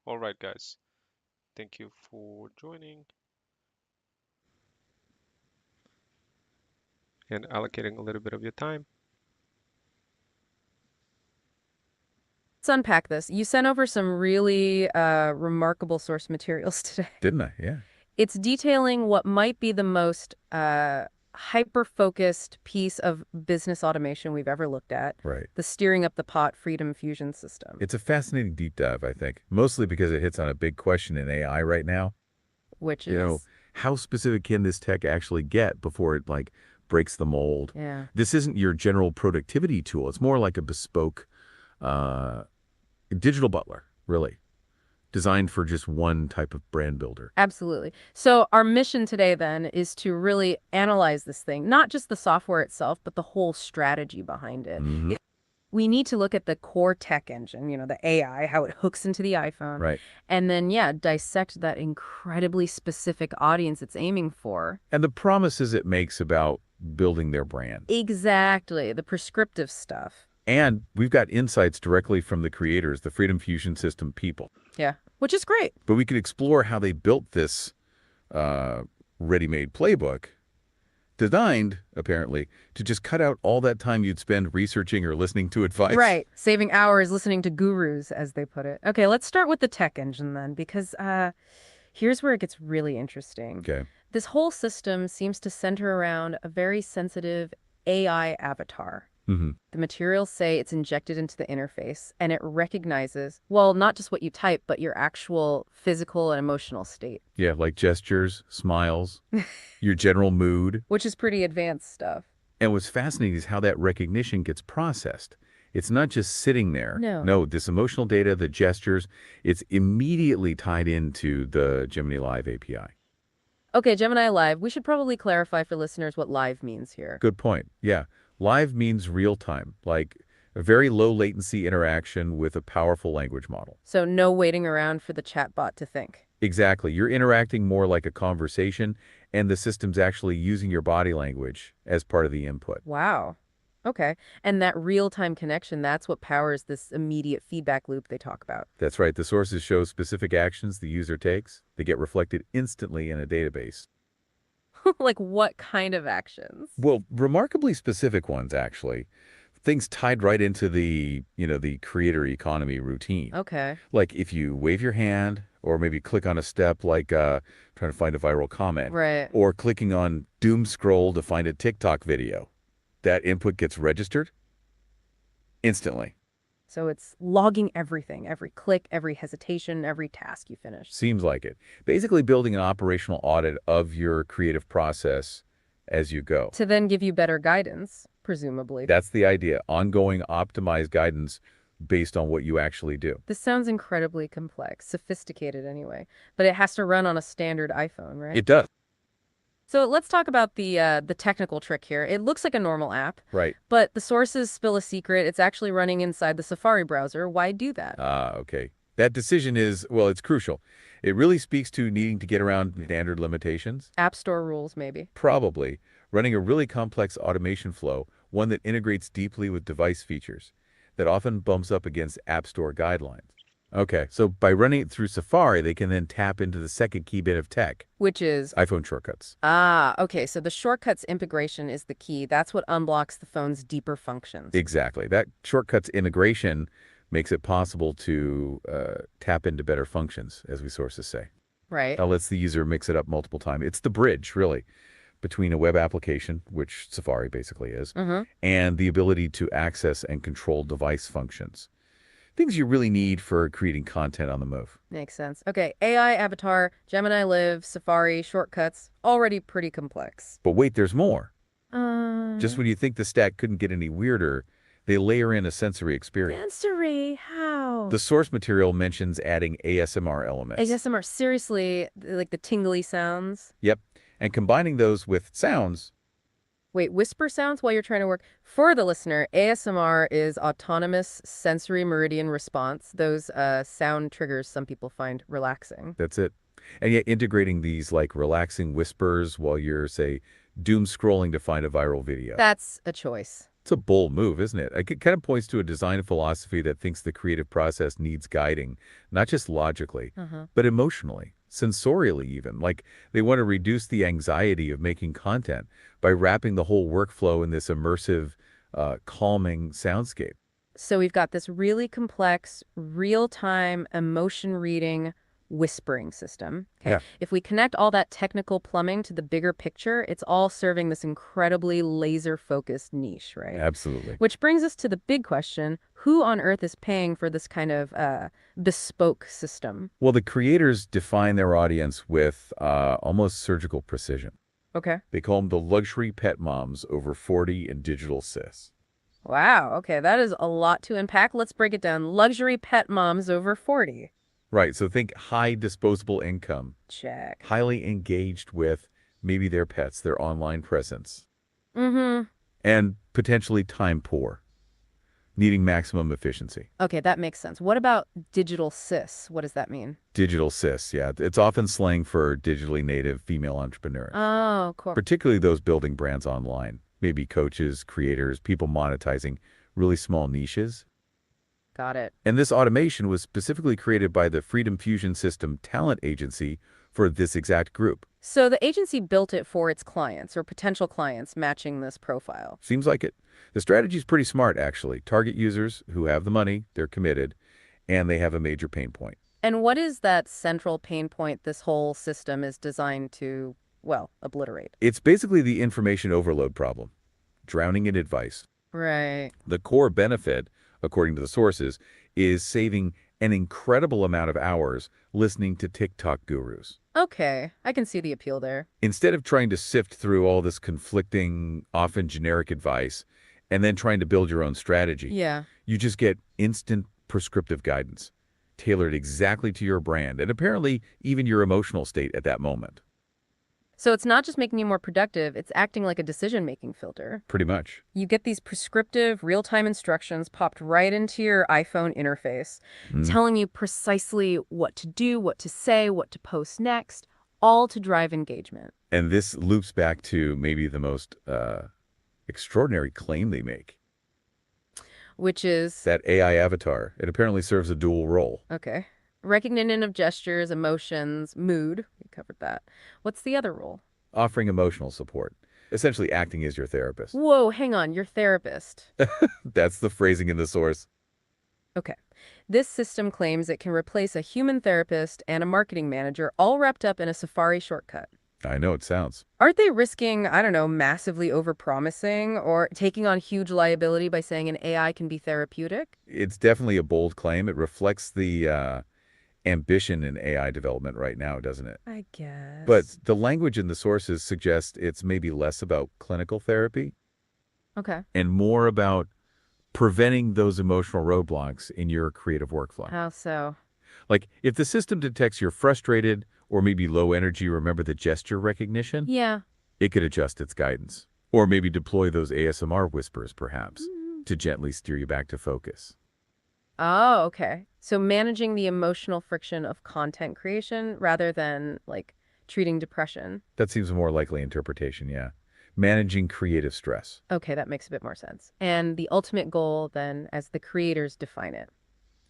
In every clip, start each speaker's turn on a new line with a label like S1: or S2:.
S1: All right, guys. Thank you for joining and allocating a little bit of your time.
S2: Let's unpack this. You sent over some really remarkable source materials today.
S3: Didn't I? Yeah.
S2: It's detailing what might be the most hyper-focused piece of business automation we've ever looked at,
S3: Right.
S2: the steering up the pot freedom fusion system,
S3: It's a fascinating deep dive, I think, mostly because it hits on a big question in AI right now.
S2: which
S3: You know,
S2: is,
S3: how specific can this tech actually get before it like breaks the mold?
S2: yeah.
S3: This isn't your general productivity tool. It's more like a bespoke uh, digital butler, really, designed for just one type of brand builder.
S2: Absolutely. So our mission today then is to really analyze this thing, not just the software itself, but the whole strategy behind it.
S3: Hmm.
S2: We need to look at the core tech engine, the AI, how it hooks into the iPhone,
S3: Right.
S2: and then, yeah, dissect that incredibly specific audience it's aiming for.
S3: And the promises it makes about building their brand.
S2: Exactly, the prescriptive stuff.
S3: And we've got insights directly from the creators, the Freedom Fusion System people.
S2: Yeah, which is great.
S3: But we could explore how they built this uh, ready-made playbook, designed, apparently, to just cut out all that time you'd spend researching or listening to advice.
S2: Right, saving hours listening to gurus, as they put it. Okay, let's start with the tech engine then, because here's where it gets really interesting.
S3: Okay.
S2: This whole system seems to center around a very sensitive AI avatar.
S3: Hmm.
S2: The materials say it's injected into the interface, and it recognizes, well, not just what you type, but your actual physical and emotional state,
S3: Yeah, like gestures, smiles, your general mood.
S2: which is pretty advanced stuff.
S3: And what's fascinating is how that recognition gets processed. It's not just sitting there.
S2: No.
S3: No, this emotional data, the gestures, it's immediately tied into the Gemini Live API.
S2: Okay, Gemini Live, we should probably clarify for listeners what live means here.
S3: Good point. Yeah. Live means real time, like a very low latency interaction with a powerful language model.
S2: So no waiting around for the chatbot to think.
S3: Exactly. You're interacting more like a conversation, and the system's actually using your body language as part of the input.
S2: Wow. Okay. And that real-time connection, that's what powers this immediate feedback loop they talk about.
S3: That's right. The sources show specific actions the user takes. They get reflected instantly in a database.
S2: Like what kind of actions?
S3: Well, remarkably specific ones, actually. Things tied right into the creator economy routine.
S2: Okay.
S3: Like if you wave your hand or maybe click on a step like trying to find a viral comment
S2: Right.
S3: or clicking on doom scroll to find a TikTok video. That input gets registered instantly.
S2: So it's logging everything, every click, every hesitation, every task you finish.
S3: Seems like it. Basically building an operational audit of your creative process as you go.
S2: To then give you better guidance, presumably.
S3: That's the idea. Ongoing optimized guidance based on what you actually do.
S2: This sounds incredibly complex, sophisticated anyway, but it has to run on a standard iPhone, right?
S3: It does.
S2: So let's talk about the technical trick here. It looks like a normal app,
S3: Right.
S2: but the sources spill a secret. It's actually running inside the Safari browser. Why do that?
S3: Okay. That decision is, well, it's crucial. It really speaks to needing to get around standard limitations.
S2: App Store rules, maybe.
S3: Probably running a really complex automation flow, one that integrates deeply with device features, that often bumps up against App Store guidelines. Okay, so by running it through Safari, they can then tap into the second key bit of tech,
S2: Which is,
S3: iPhone shortcuts.
S2: okay, so the shortcuts integration is the key. That's what unblocks the phone's deeper functions.
S3: Exactly. That shortcuts integration makes it possible to tap into better functions, as we sources say.
S2: Right.
S3: That lets the user mix it up multiple times. It's the bridge, really, between a web application, which Safari basically is,
S2: Mm-hmm.
S3: and the ability to access and control device functions. Things you really need for creating content on the move.
S2: Makes sense. Okay, AI avatar, Gemini Live, Safari, shortcuts, already pretty complex.
S3: But wait, there's more. Just
S2: Um,
S3: when you think the stack couldn't get any weirder, they layer in a sensory experience.
S2: Sensory, how?
S3: The source material mentions adding ASMR elements.
S2: ASMR, seriously, like the tingly sounds?
S3: Yep. And combining those with sounds.
S2: Wait, whisper sounds while you're trying to work? For the listener, ASMR is autonomous sensory meridian response, those sound triggers some people find relaxing.
S3: That's it. And yet integrating these like relaxing whispers while you're, say, doom scrolling to find a viral video.
S2: That's a choice.
S3: It's a bold move, isn't it? It kind of points to a design philosophy that thinks the creative process needs guiding, not just logically,
S2: Uh-huh.
S3: but emotionally, sensorially even. Like they want to reduce the anxiety of making content by wrapping the whole workflow in this immersive, calming soundscape.
S2: So we've got this really complex, real-time emotion reading whispering system. Okay.
S3: Yeah,
S2: If we connect all that technical plumbing to the bigger picture, it's all serving this incredibly laser-focused niche, right?
S3: absolutely.
S2: Which brings us to the big question, who on earth is paying for this kind of bespoke system?
S3: Well, the creators define their audience with almost surgical precision.
S2: Okay.
S3: They call them the luxury pet moms over 40 and digital cis.
S2: Wow. Okay, that is a lot to unpack. Let's break it down. Luxury pet moms over 40.
S3: Right, so think high disposable income,
S2: Check.
S3: highly engaged with maybe their pets, their online presence,
S2: Mm-hmm.
S3: and potentially time poor, needing maximum efficiency.
S2: Okay, that makes sense. What about digital cis? What does that mean?
S3: Digital cis, yeah, it's often slang for digitally native female entrepreneurs,
S2: Oh, cool.
S3: particularly those building brands online, maybe coaches, creators, people monetizing really small niches.
S2: Got it.
S3: And this automation was specifically created by the Freedom Fusion System talent agency for this exact group.
S2: So the agency built it for its clients or potential clients matching this profile.
S3: Seems like it. The strategy is pretty smart, actually. Target users who have the money, they're committed, and they have a major pain point.
S2: And what is that central pain point this whole system is designed to, well, obliterate?
S3: It's basically the information overload problem, drowning in advice.
S2: Right.
S3: The core benefit, according to the sources, is saving an incredible amount of hours listening to TikTok gurus.
S2: Okay, I can see the appeal there.
S3: Instead of trying to sift through all this conflicting, often generic advice, and then trying to build your own strategy,
S2: Yeah.
S3: you just get instant prescriptive guidance, tailored exactly to your brand, and apparently even your emotional state at that moment.
S2: So it's not just making you more productive, it's acting like a decision-making filter.
S3: Pretty much.
S2: You get these prescriptive, real-time instructions popped right into your iPhone interface,
S3: Mm.
S2: telling you precisely what to do, what to say, what to post next, all to drive engagement.
S3: And this loops back to maybe the most extraordinary claim they make.
S2: Which is,
S3: That AI avatar, it apparently serves a dual role.
S2: okay, recognition of gestures, emotions, mood. We covered that. What's the other role?
S3: Offering emotional support, essentially acting as your therapist.
S2: Whoa, hang on, your therapist.
S3: That's the phrasing in the source.
S2: Okay. This system claims it can replace a human therapist and a marketing manager all wrapped up in a Safari shortcut.
S3: I know it sounds.
S2: Aren't they risking, I don't know, massively overpromising or taking on huge liability by saying an AI can be therapeutic?
S3: It's definitely a bold claim. It reflects the ambition in AI development right now, doesn't it?
S2: I guess.
S3: But the language in the sources suggests it's maybe less about clinical therapy
S2: Okay.
S3: and more about preventing those emotional roadblocks in your creative workflow.
S2: How so?
S3: Like if the system detects you're frustrated or maybe low energy, remember the gesture recognition?
S2: Yeah.
S3: It could adjust its guidance. Or maybe deploy those ASMR whispers, perhaps, to gently steer you back to focus.
S2: Oh, okay. So managing the emotional friction of content creation rather than, like, treating depression.
S3: That seems a more likely interpretation, yeah. Managing creative stress.
S2: Okay, that makes a bit more sense. And the ultimate goal, then, as the creators define it.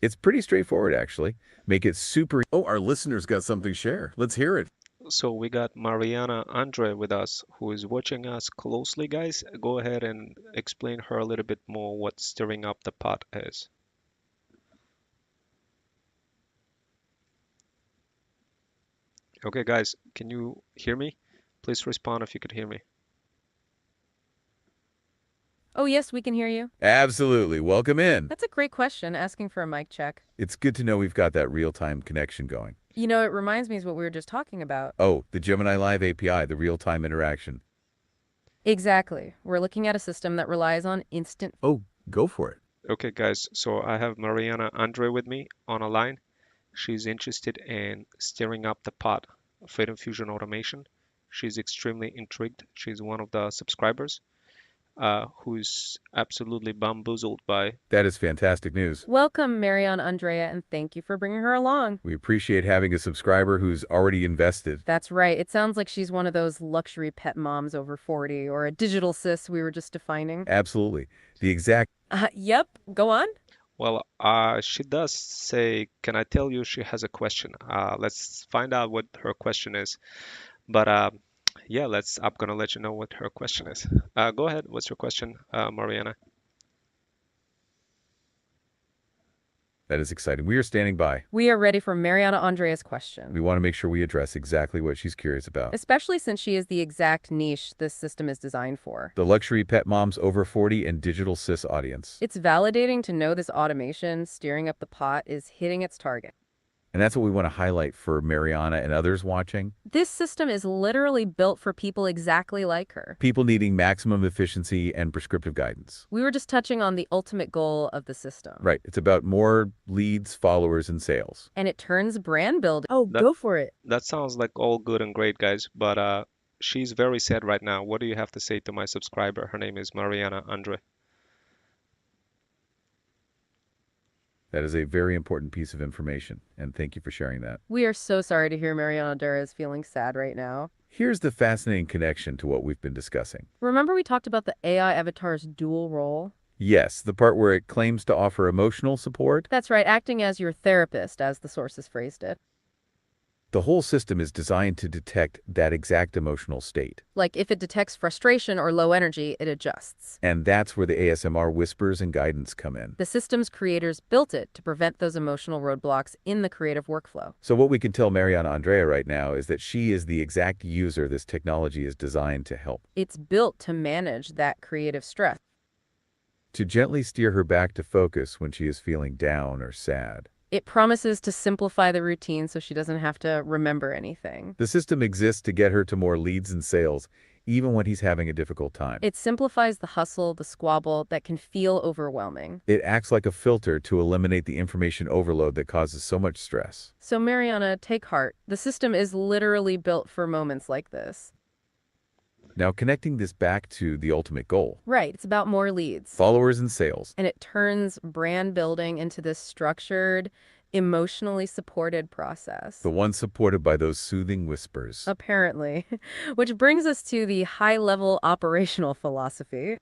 S3: It's pretty straightforward, actually. Make it super... Oh, our listeners got something to share. Let's hear it.
S1: So we got Mariana Andre with us, who is watching us closely, guys. Go ahead and explain her a little bit more what stirring up the pot is. Okay, guys, can you hear me? Please respond if you could hear me.
S2: Oh, yes, we can hear you.
S3: Absolutely. Welcome in.
S2: That's a great question, asking for a mic check.
S3: It's good to know we've got that real-time connection going.
S2: You know, it reminds me of what we were just talking about.
S3: Oh, the Gemini Live API, the real-time interaction.
S2: Exactly. We're looking at a system that relies on instant...
S3: Oh, go for it.
S1: Okay, guys, so I have Mariana Andre with me on a line. She's interested in stirring up the pot of Freedom Fusion automation. She's extremely intrigued. She's one of the subscribers. who's absolutely bamboozled by.
S3: That is fantastic news.
S2: Welcome, Mariana Andrea, and thank you for bringing her along.
S3: We appreciate having a subscriber who's already invested.
S2: That's right. It sounds like she's one of those luxury pet moms over 40 or a digital sis we were just defining.
S3: Absolutely. The exact
S2: Yep. Go on.
S1: Well, she does say, can I tell you she has a question? Let's find out what her question is. But yeah, I'm gonna let you know what her question is. Go ahead. What's your question, Mariana?
S3: That is exciting. We are standing by.
S2: We are ready for Mariana Andrea's question.
S3: We want to make sure we address exactly what she's curious about.
S2: Especially since she is the exact niche this system is designed for.
S3: The luxury pet moms over 40 and digital cis audience.
S2: It's validating to know this automation steering up the pot is hitting its target.
S3: And that's what we want to highlight for Mariana and others watching.
S2: This system is literally built for people exactly like her.
S3: People needing maximum efficiency and prescriptive guidance.
S2: We were just touching on the ultimate goal of the system.
S3: Right. It's about more leads, followers, and sales.
S2: And it turns brand building.
S1: Oh,
S2: go for it.
S1: That sounds like all good and great, guys, but she's very sad right now. What do you have to say to my subscriber? Her name is Mariana Andre.
S3: That is a very important piece of information, and thank you for sharing that.
S2: We are so sorry to hear Mariana Andrea is feeling sad right now.
S3: Here's the fascinating connection to what we've been discussing.
S2: Remember we talked about the AI avatar's dual role?
S3: Yes, the part where it claims to offer emotional support.
S2: That's right, acting as your therapist, as the sources phrased it.
S3: The whole system is designed to detect that exact emotional state.
S2: Like if it detects frustration or low energy, it adjusts.
S3: And that's where the ASMR whispers and guidance come in.
S2: The system's creators built it to prevent those emotional roadblocks in the creative workflow.
S3: So what we can tell Mariana Andrea right now is that she is the exact user this technology is designed to help.
S2: It's built to manage that creative stress.
S3: To gently steer her back to focus when she is feeling down or sad.
S2: It promises to simplify the routine so she doesn't have to remember anything.
S3: The system exists to get her to more leads and sales, even when he's having a difficult time.
S2: It simplifies the hustle, the squabble that can feel overwhelming.
S3: It acts like a filter to eliminate the information overload that causes so much stress.
S2: So Mariana, take heart. The system is literally built for moments like this.
S3: Now, connecting this back to the ultimate goal.
S2: Right, it's about more leads.
S3: Followers and sales.
S2: And it turns brand building into this structured, emotionally supported process.
S3: The one supported by those soothing whispers.
S2: Apparently. Which brings us to the high-level operational philosophy.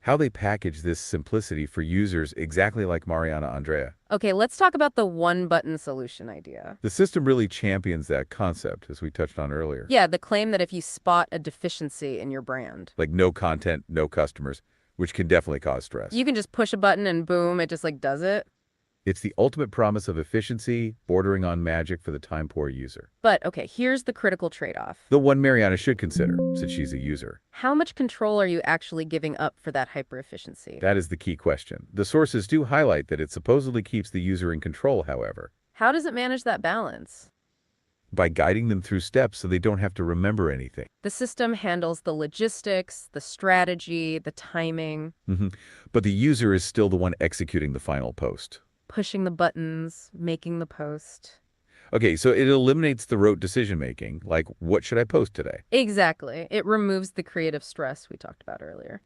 S3: How they package this simplicity for users exactly like Mariana Andrea.
S2: Okay, let's talk about the one-button solution idea.
S3: The system really champions that concept, as we touched on earlier.
S2: Yeah, the claim that if you spot a deficiency in your brand,
S3: Like no content, no customers, which can definitely cause stress.
S2: you can just push a button and boom, it just does it.
S3: It's the ultimate promise of efficiency, bordering on magic for the time-poor user.
S2: But okay, here's the critical trade-off.
S3: The one Mariana should consider, since she's a user.
S2: How much control are you actually giving up for that hyper-efficiency?
S3: That is the key question. The sources do highlight that it supposedly keeps the user in control, however.
S2: How does it manage that balance?
S3: By guiding them through steps so they don't have to remember anything.
S2: The system handles the logistics, the strategy, the timing,
S3: But the user is still the one executing the final post.
S2: pushing the buttons, making the post.
S3: Okay, so it eliminates the rote decision-making, like, what should I post today?
S2: Exactly. It removes the creative stress we talked about earlier.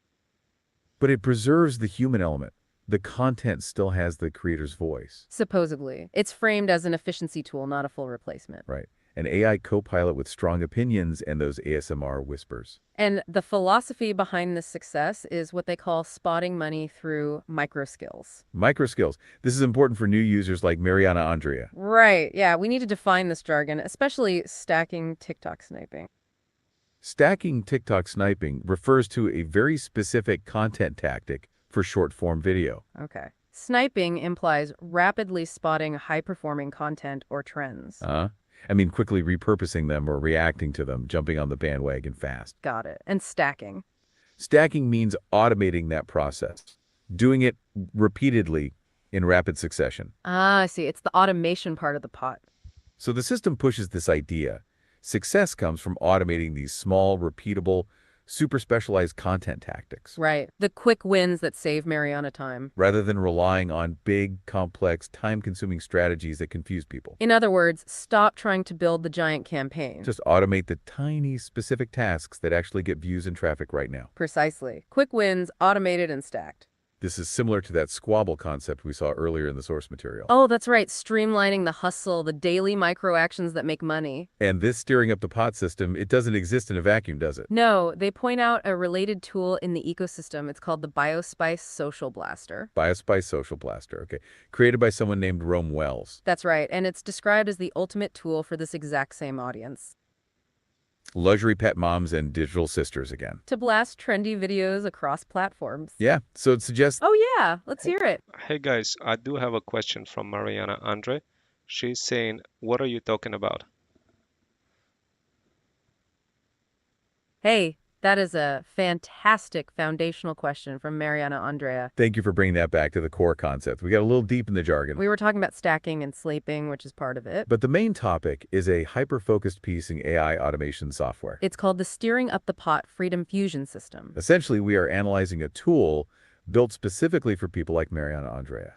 S3: But it preserves the human element. The content still has the creator's voice.
S2: Supposedly. It's framed as an efficiency tool, not a full replacement.
S3: Right. An AI co-pilot with strong opinions and those ASMR whispers.
S2: And the philosophy behind this success is what they call spotting money through micro skills.
S3: Micro skills. This is important for new users like Mariana Andrea.
S2: Right. Yeah, we need to define this jargon, especially stacking TikTok sniping.
S3: Stacking TikTok sniping refers to a very specific content tactic for short-form video.
S2: Okay. Sniping implies rapidly spotting high-performing content or trends.
S3: Quickly repurposing them or reacting to them, jumping on the bandwagon fast.
S2: Got it. And stacking.
S3: Stacking means automating that process, doing it repeatedly in rapid succession.
S2: Ah, I see. It's the automation part of the pot.
S3: So the system pushes this idea. Success comes from automating these small, repeatable, super specialized content tactics.
S2: Right. The quick wins that save Mariana time.
S3: Rather than relying on big, complex, time-consuming strategies that confuse people.
S2: In other words, stop trying to build the giant campaign.
S3: Just automate the tiny, specific tasks that actually get views and traffic right now.
S2: Precisely. Quick wins, automated and stacked.
S3: This is similar to that squabble concept we saw earlier in the source material.
S2: Oh, that's right. Streamlining the hustle, the daily micro actions that make money.
S3: And this steering up the pot system, it doesn't exist in a vacuum, does it?
S2: No, they point out a related tool in the ecosystem. It's called the BioSpice Social Blaster.
S3: BioSpice Social Blaster, okay. Created by someone named Rome Wells.
S2: That's right, and it's described as the ultimate tool for this exact same audience.
S3: Luxury pet moms and digital sisters again.
S2: To blast trendy videos across platforms.
S3: Yeah, so it suggests...
S2: Oh yeah, let's hear it.
S1: Hey guys, I do have a question from Mariana Andre. She's saying, what are you talking about?
S2: Hey, that is a fantastic foundational question from Mariana Andrea.
S3: Thank you for bringing that back to the core concept. We got a little deep in the jargon.
S2: We were talking about stacking and sleeping, which is part of it.
S3: But the main topic is a hyper-focused piece in AI automation software.
S2: It's called the Steering Up the Pot Freedom Fusion System.
S3: Essentially, we are analyzing a tool built specifically for people like Mariana Andrea.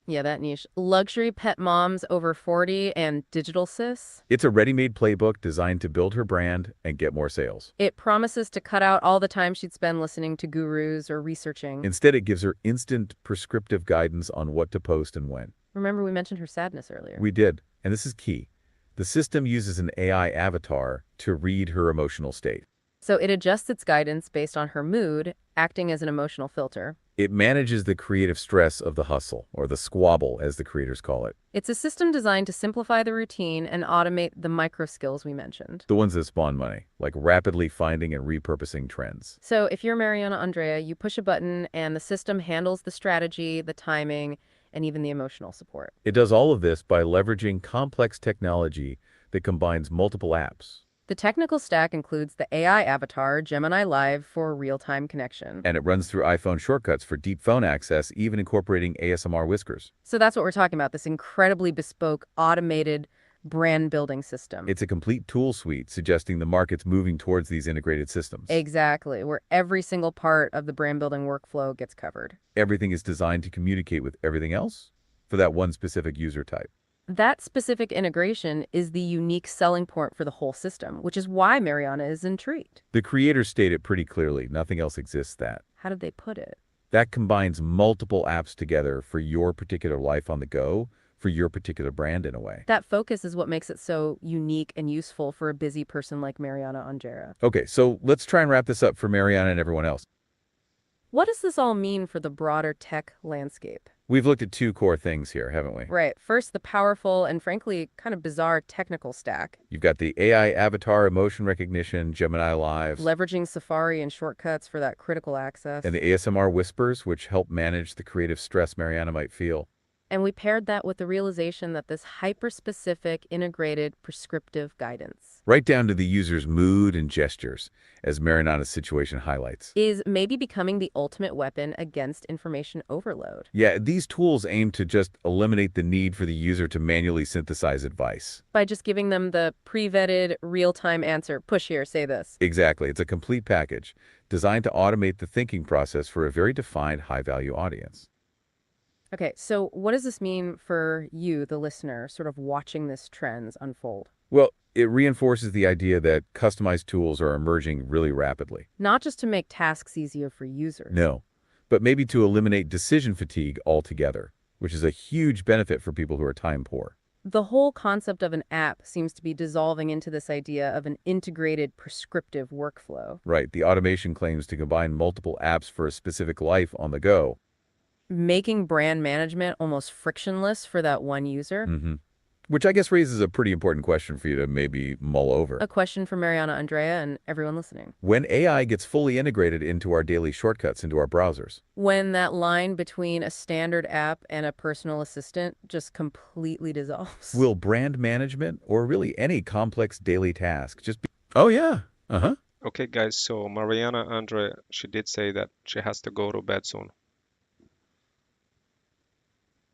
S2: Yeah, that niche. Luxury pet moms over 40 and digital sis.
S3: It's a ready-made playbook designed to build her brand and get more sales.
S2: It promises to cut out all the time she'd spend listening to gurus or researching.
S3: Instead, it gives her instant prescriptive guidance on what to post and when.
S2: Remember we mentioned her sadness earlier.
S3: We did, and this is key. The system uses an AI avatar to read her emotional state.
S2: So it adjusts its guidance based on her mood, acting as an emotional filter.
S3: It manages the creative stress of the hustle, or the squabble, as the creators call it.
S2: It's a system designed to simplify the routine and automate the micro skills we mentioned.
S3: The ones that spawn money, like rapidly finding and repurposing trends.
S2: So if you're Mariana Andrea, you push a button and the system handles the strategy, the timing, and even the emotional support.
S3: It does all of this by leveraging complex technology that combines multiple apps.
S2: The technical stack includes the AI avatar, Gemini Live, for real-time connection.
S3: And it runs through iPhone shortcuts for deep phone access, even incorporating ASMR whiskers.
S2: So that's what we're talking about, this incredibly bespoke, automated brand-building system.
S3: It's a complete tool suite, suggesting the market's moving towards these integrated systems.
S2: Exactly, where every single part of the brand-building workflow gets covered.
S3: Everything is designed to communicate with everything else for that one specific user type.
S2: That specific integration is the unique selling point for the whole system, which is why Mariana is intrigued.
S3: The creators state it pretty clearly. Nothing else exists that.
S2: How did they put it?
S3: That combines multiple apps together for your particular life on the go, for your particular brand in a way.
S2: That focus is what makes it so unique and useful for a busy person like Mariana Andrea.
S3: Okay, so let's try and wrap this up for Mariana and everyone else.
S2: What does this all mean for the broader tech landscape?
S3: We've looked at two core things here, haven't we?
S2: Right. First, the powerful and frankly kind of bizarre technical stack.
S3: You've got the AI avatar emotion recognition, Gemini Live,
S2: Leveraging Safari and shortcuts for that critical access.
S3: and the ASMR whispers, which help manage the creative stress Mariana might feel.
S2: And we paired that with the realization that this hyper-specific, integrated, prescriptive guidance
S3: Right down to the user's mood and gestures, as Mariana's situation highlights.
S2: is maybe becoming the ultimate weapon against information overload.
S3: Yeah, these tools aim to just eliminate the need for the user to manually synthesize advice.
S2: By just giving them the pre-vetted, real-time answer, push here, say this.
S3: Exactly. It's a complete package designed to automate the thinking process for a very defined high-value audience.
S2: Okay, so what does this mean for you, the listener, sort of watching this trends unfold?
S3: Well, it reinforces the idea that customized tools are emerging really rapidly.
S2: Not just to make tasks easier for users.
S3: No, but maybe to eliminate decision fatigue altogether, which is a huge benefit for people who are time poor.
S2: The whole concept of an app seems to be dissolving into this idea of an integrated prescriptive workflow.
S3: Right, the automation claims to combine multiple apps for a specific life on the go.
S2: Making brand management almost frictionless for that one user.
S3: Which I guess raises a pretty important question for you to maybe mull over.
S2: A question for Mariana Andrea and everyone listening.
S3: When AI gets fully integrated into our daily shortcuts, into our browsers,
S2: When that line between a standard app and a personal assistant just completely dissolves.
S3: will brand management, or really any complex daily task, just be... Oh, yeah. Uh-huh.
S1: Okay, guys, so Mariana Andre, she did say that she has to go to bed soon.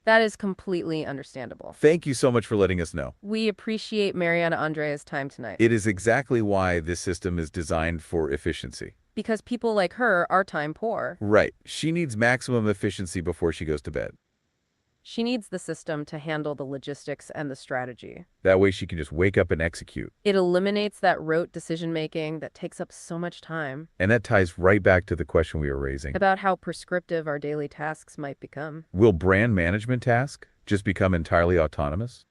S2: That is completely understandable.
S3: Thank you so much for letting us know.
S2: We appreciate Mariana Andrea's time tonight.
S3: It is exactly why this system is designed for efficiency.
S2: because people like her are time poor.
S3: Right. She needs maximum efficiency before she goes to bed.
S2: She needs the system to handle the logistics and the strategy.
S3: That way she can just wake up and execute.
S2: It eliminates that rote decision-making that takes up so much time.
S3: And that ties right back to the question we were raising.
S2: About how prescriptive our daily tasks might become.
S3: Will brand management tasks just become entirely autonomous?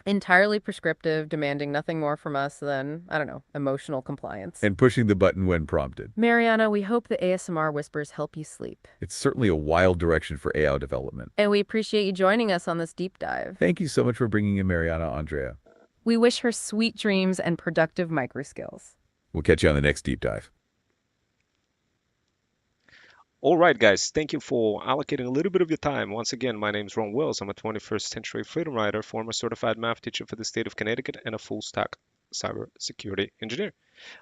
S2: Entirely prescriptive, demanding nothing more from us than, I don't know, emotional compliance.
S3: And pushing the button when prompted.
S2: Mariana, we hope the ASMR whispers help you sleep.
S3: It's certainly a wild direction for AI development.
S2: And we appreciate you joining us on this deep dive.
S3: Thank you so much for bringing in Mariana Andrea.
S2: We wish her sweet dreams and productive micro skills.
S3: We'll catch you on the next deep dive.
S1: All right, guys, thank you for allocating a little bit of your time. Once again, my name is Ron Wells. I'm a 21st century freedom writer, former certified math teacher for the state of Connecticut, and a full stack cybersecurity engineer.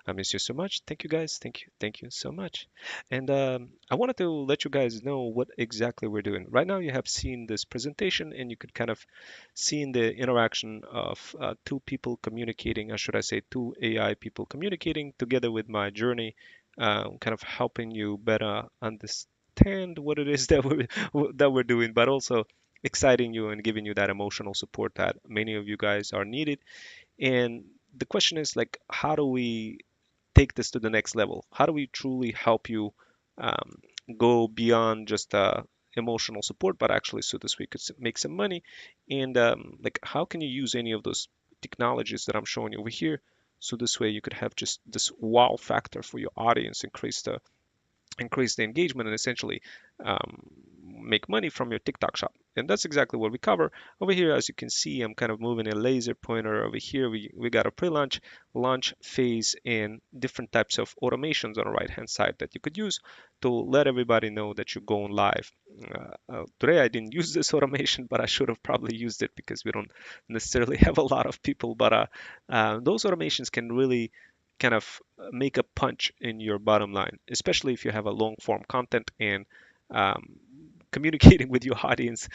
S1: I miss you so much. Thank you, guys. Thank you so much. And I wanted to let you guys know what exactly we're doing. Right now, you have seen this presentation, and you could kind of see in the interaction of two people communicating, or should I say, two AI people communicating together with my journey, kind of helping you better understand what it is that we're doing, but also exciting you and giving you that emotional support that many of you guys are needed. And the question is like, how do we take this to the next level? How do we truly help you um, go beyond just emotional support, but actually so this we could make some money? And like, how can you use any of those technologies that I'm showing you over here? So this way you could have just this wow factor for your audience, increase the engagement, and essentially um, make money from your TikTok shop. And that's exactly what we cover over here. As you can see, I'm kind of moving a laser pointer over here. We got a pre-launch, launch phase, and different types of automations on the right hand side that you could use to let everybody know that you're going live. Today I didn't use this automation, but I should have probably used it because we don't necessarily have a lot of people. But those automations can really kind of make a punch in your bottom line, especially if you have a long form content and um, communicating with your audience,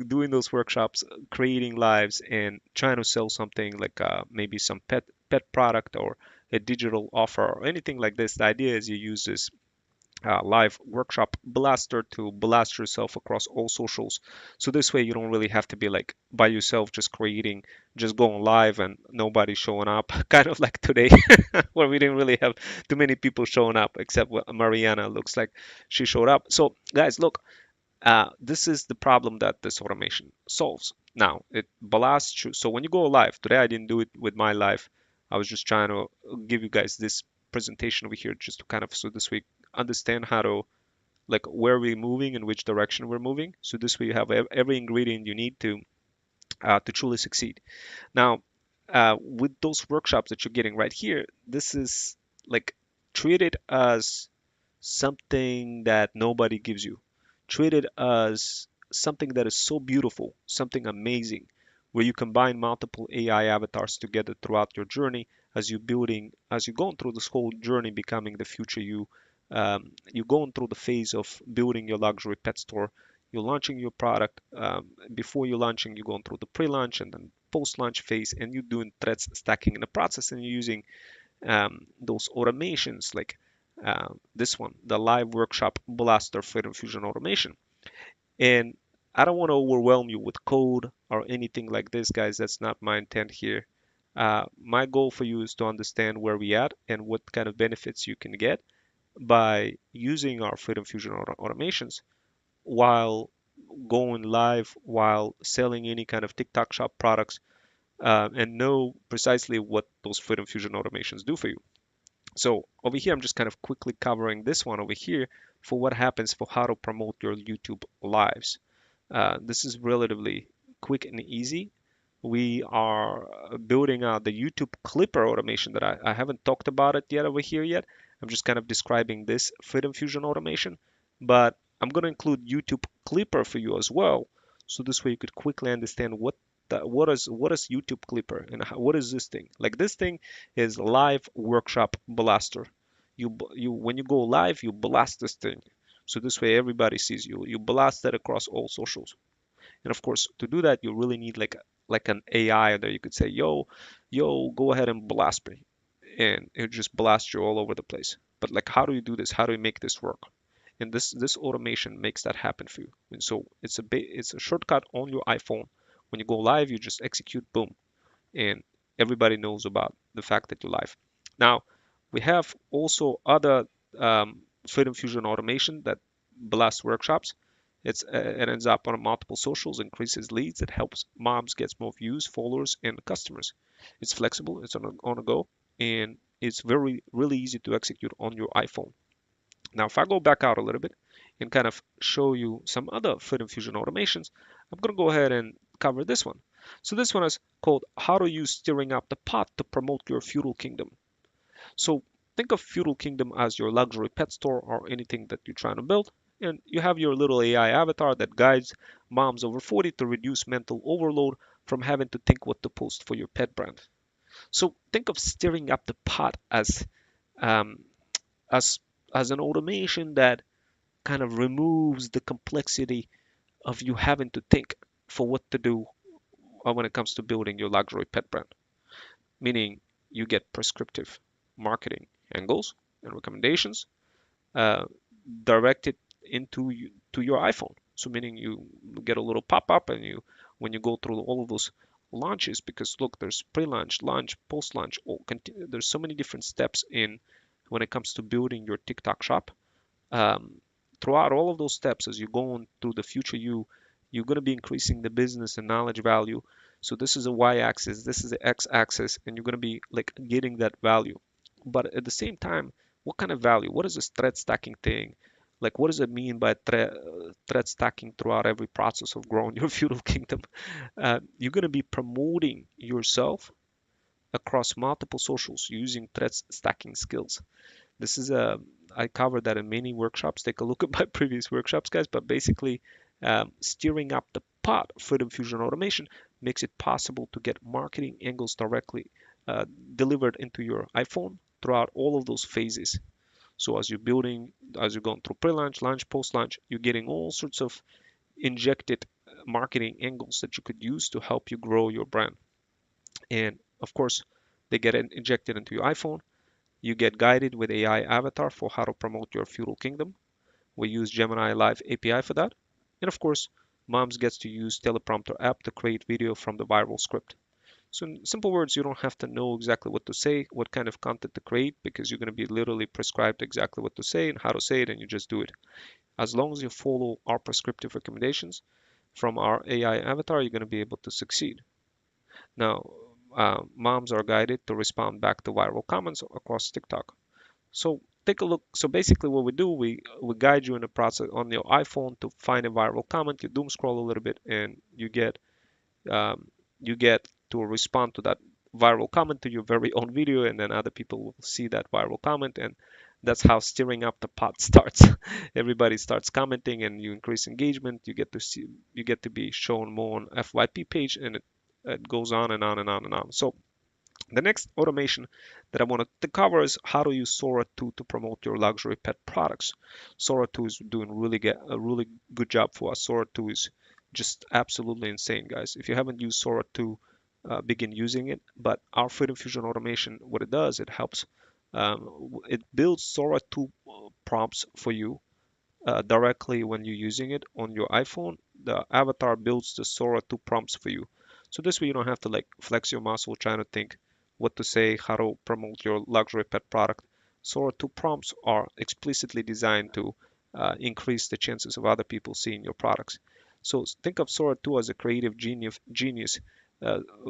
S1: doing those workshops, creating lives, and trying to sell something like maybe some pet product or a digital offer or anything like this. The idea is you use this live workshop blaster to blast yourself across all socials. So this way you don't really have to be like by yourself just creating, just going live and nobody showing up. Kind of like today where we didn't really have too many people showing up except Mariana looks like she showed up. So guys, look, this is the problem that this automation solves. Now it blasts you. So when you go live, today I didn't do it with my live. I was just trying to give you guys this presentation over here just to kind of so this way understand how to like where we're moving and which direction we're moving. So this way you have every ingredient you need to truly succeed. Now, with those workshops that you're getting right here, this is like treated as something that nobody gives you. Treat it as something that is so beautiful, something amazing, where you combine multiple AI avatars together throughout your journey as you're going through this whole journey, becoming the future you. You're going through the phase of building your luxury pet store. You're launching your product. Before you're launching, you're going through the pre-launch and then post-launch phase, and you're doing threads stacking in the process, and you're using those automations like this one, the live workshop blaster Freedom Fusion automation. And I don't want to overwhelm you with code or anything like this, guys. That's not my intent here. My goal for you is to understand where we at and what kind of benefits you can get by using our Freedom Fusion automations while going live, while selling any kind of TikTok shop products, and know precisely what those Freedom Fusion automations do for you. So over here, I'm just kind of quickly covering this one over here for what happens for how to promote your YouTube lives. This is relatively quick and easy. We are building out the YouTube Clipper automation that I haven't talked about it yet over here yet. I'm just kind of describing this Freedom Fusion automation, but I'm going to include YouTube Clipper for you as well. So this way you could quickly understand what is YouTube Clipper and what is this thing? Like this thing is live workshop blaster. You when you go live, you blast this thing. So this way everybody sees you. You blast it across all socials. And of course, to do that, you really need like an AI that you could say, yo, go ahead and blast me, and it just blast you all over the place. but like, how do you do this? How do you make this work? And this automation makes that happen for you. And so it's a shortcut on your iPhone. When you go live, you just execute, boom, and everybody knows about the fact that you're live. Now, we have also other Freedom Fusion automation that blasts workshops. It ends up on multiple socials, increases leads, it helps moms get more views, followers, and customers. It's flexible, it's on a go, and it's really easy to execute on your iPhone. Now, if I go back out a little bit and kind of show you some other Freedom Fusion automations, I'm going to go ahead and cover this one. So this one is called How to Use Stirring Up the Pot to Promote Your Feudal Kingdom. So think of Feudal Kingdom as your luxury pet store or anything that you're trying to build. And you have your little AI avatar that guides moms over 40 to reduce mental overload from having to think what to post for your pet brand. So think of stirring up the pot um, as as an automation that kind of removes the complexity of you having to think for what to do when it comes to building your luxury pet brand. Meaning you get prescriptive marketing angles and recommendations uh, directed to your iPhone. So meaning you get a little pop-up and you when you go through all of those launches, because look, there's pre-launch, launch, post-launch, there's so many different steps in when it comes to building your TikTok shop. um, Throughout all of those steps, as you go on through the future you're going to be increasing the business and knowledge value. So this is a y-axis, this is the x-axis, and you're going to be like getting that value. But at the same time, what kind of value? What is this thread stacking thing? Like, what does it mean by thread stacking throughout every process of growing your feudal kingdom? You're going to be promoting yourself across multiple socials using thread stacking skills. This is a I covered that in many workshops. Take a look at my previous workshops, guys. But basically, steering up the pot for the Fusion automation makes it possible to get marketing angles directly delivered into your iPhone throughout all of those phases. So as you're going through pre-launch, launch, post-launch, you're getting all sorts of injected marketing angles that you could use to help you grow your brand. And of course, they get injected into your iPhone. You get guided with AI avatar for how to promote your feudal kingdom. We use Gemini Live API for that. And of course, Moms gets to use teleprompter app to create video from the viral script. So in simple words, you don't have to know exactly what to say, what kind of content to create, because you're going to be literally prescribed exactly what to say and how to say it, and you just do it. As long as you follow our prescriptive recommendations from our AI avatar, you're going to be able to succeed. Now, moms are guided to respond back to viral comments across TikTok. So take a look. So basically what we do, we guide you in the process on your iPhone to find a viral comment. You doom scroll a little bit and um, you get to respond to that viral comment to your very own video, and then other people will see that viral comment, and that's how stirring up the pot starts. Everybody starts commenting and you increase engagement. You get to be shown more on FYP page, and it goes on and on and on and on. So the next automation that I wanted to cover is how to use Sora 2 to promote your luxury pet products. Sora 2 is doing a really good job for us. Sora 2 is just absolutely insane, guys. If you haven't used Sora 2, begin using it. But our Freedom Fusion automation, what it does, it builds Sora 2 prompts for you directly when you're using it on your iPhone. The avatar builds the Sora 2 prompts for you. So this way you don't have to like flex your muscle trying to think what to say, how to promote your luxury pet product. Sora 2 prompts are explicitly designed to increase the chances of other people seeing your products. So think of Sora 2 as a creative genius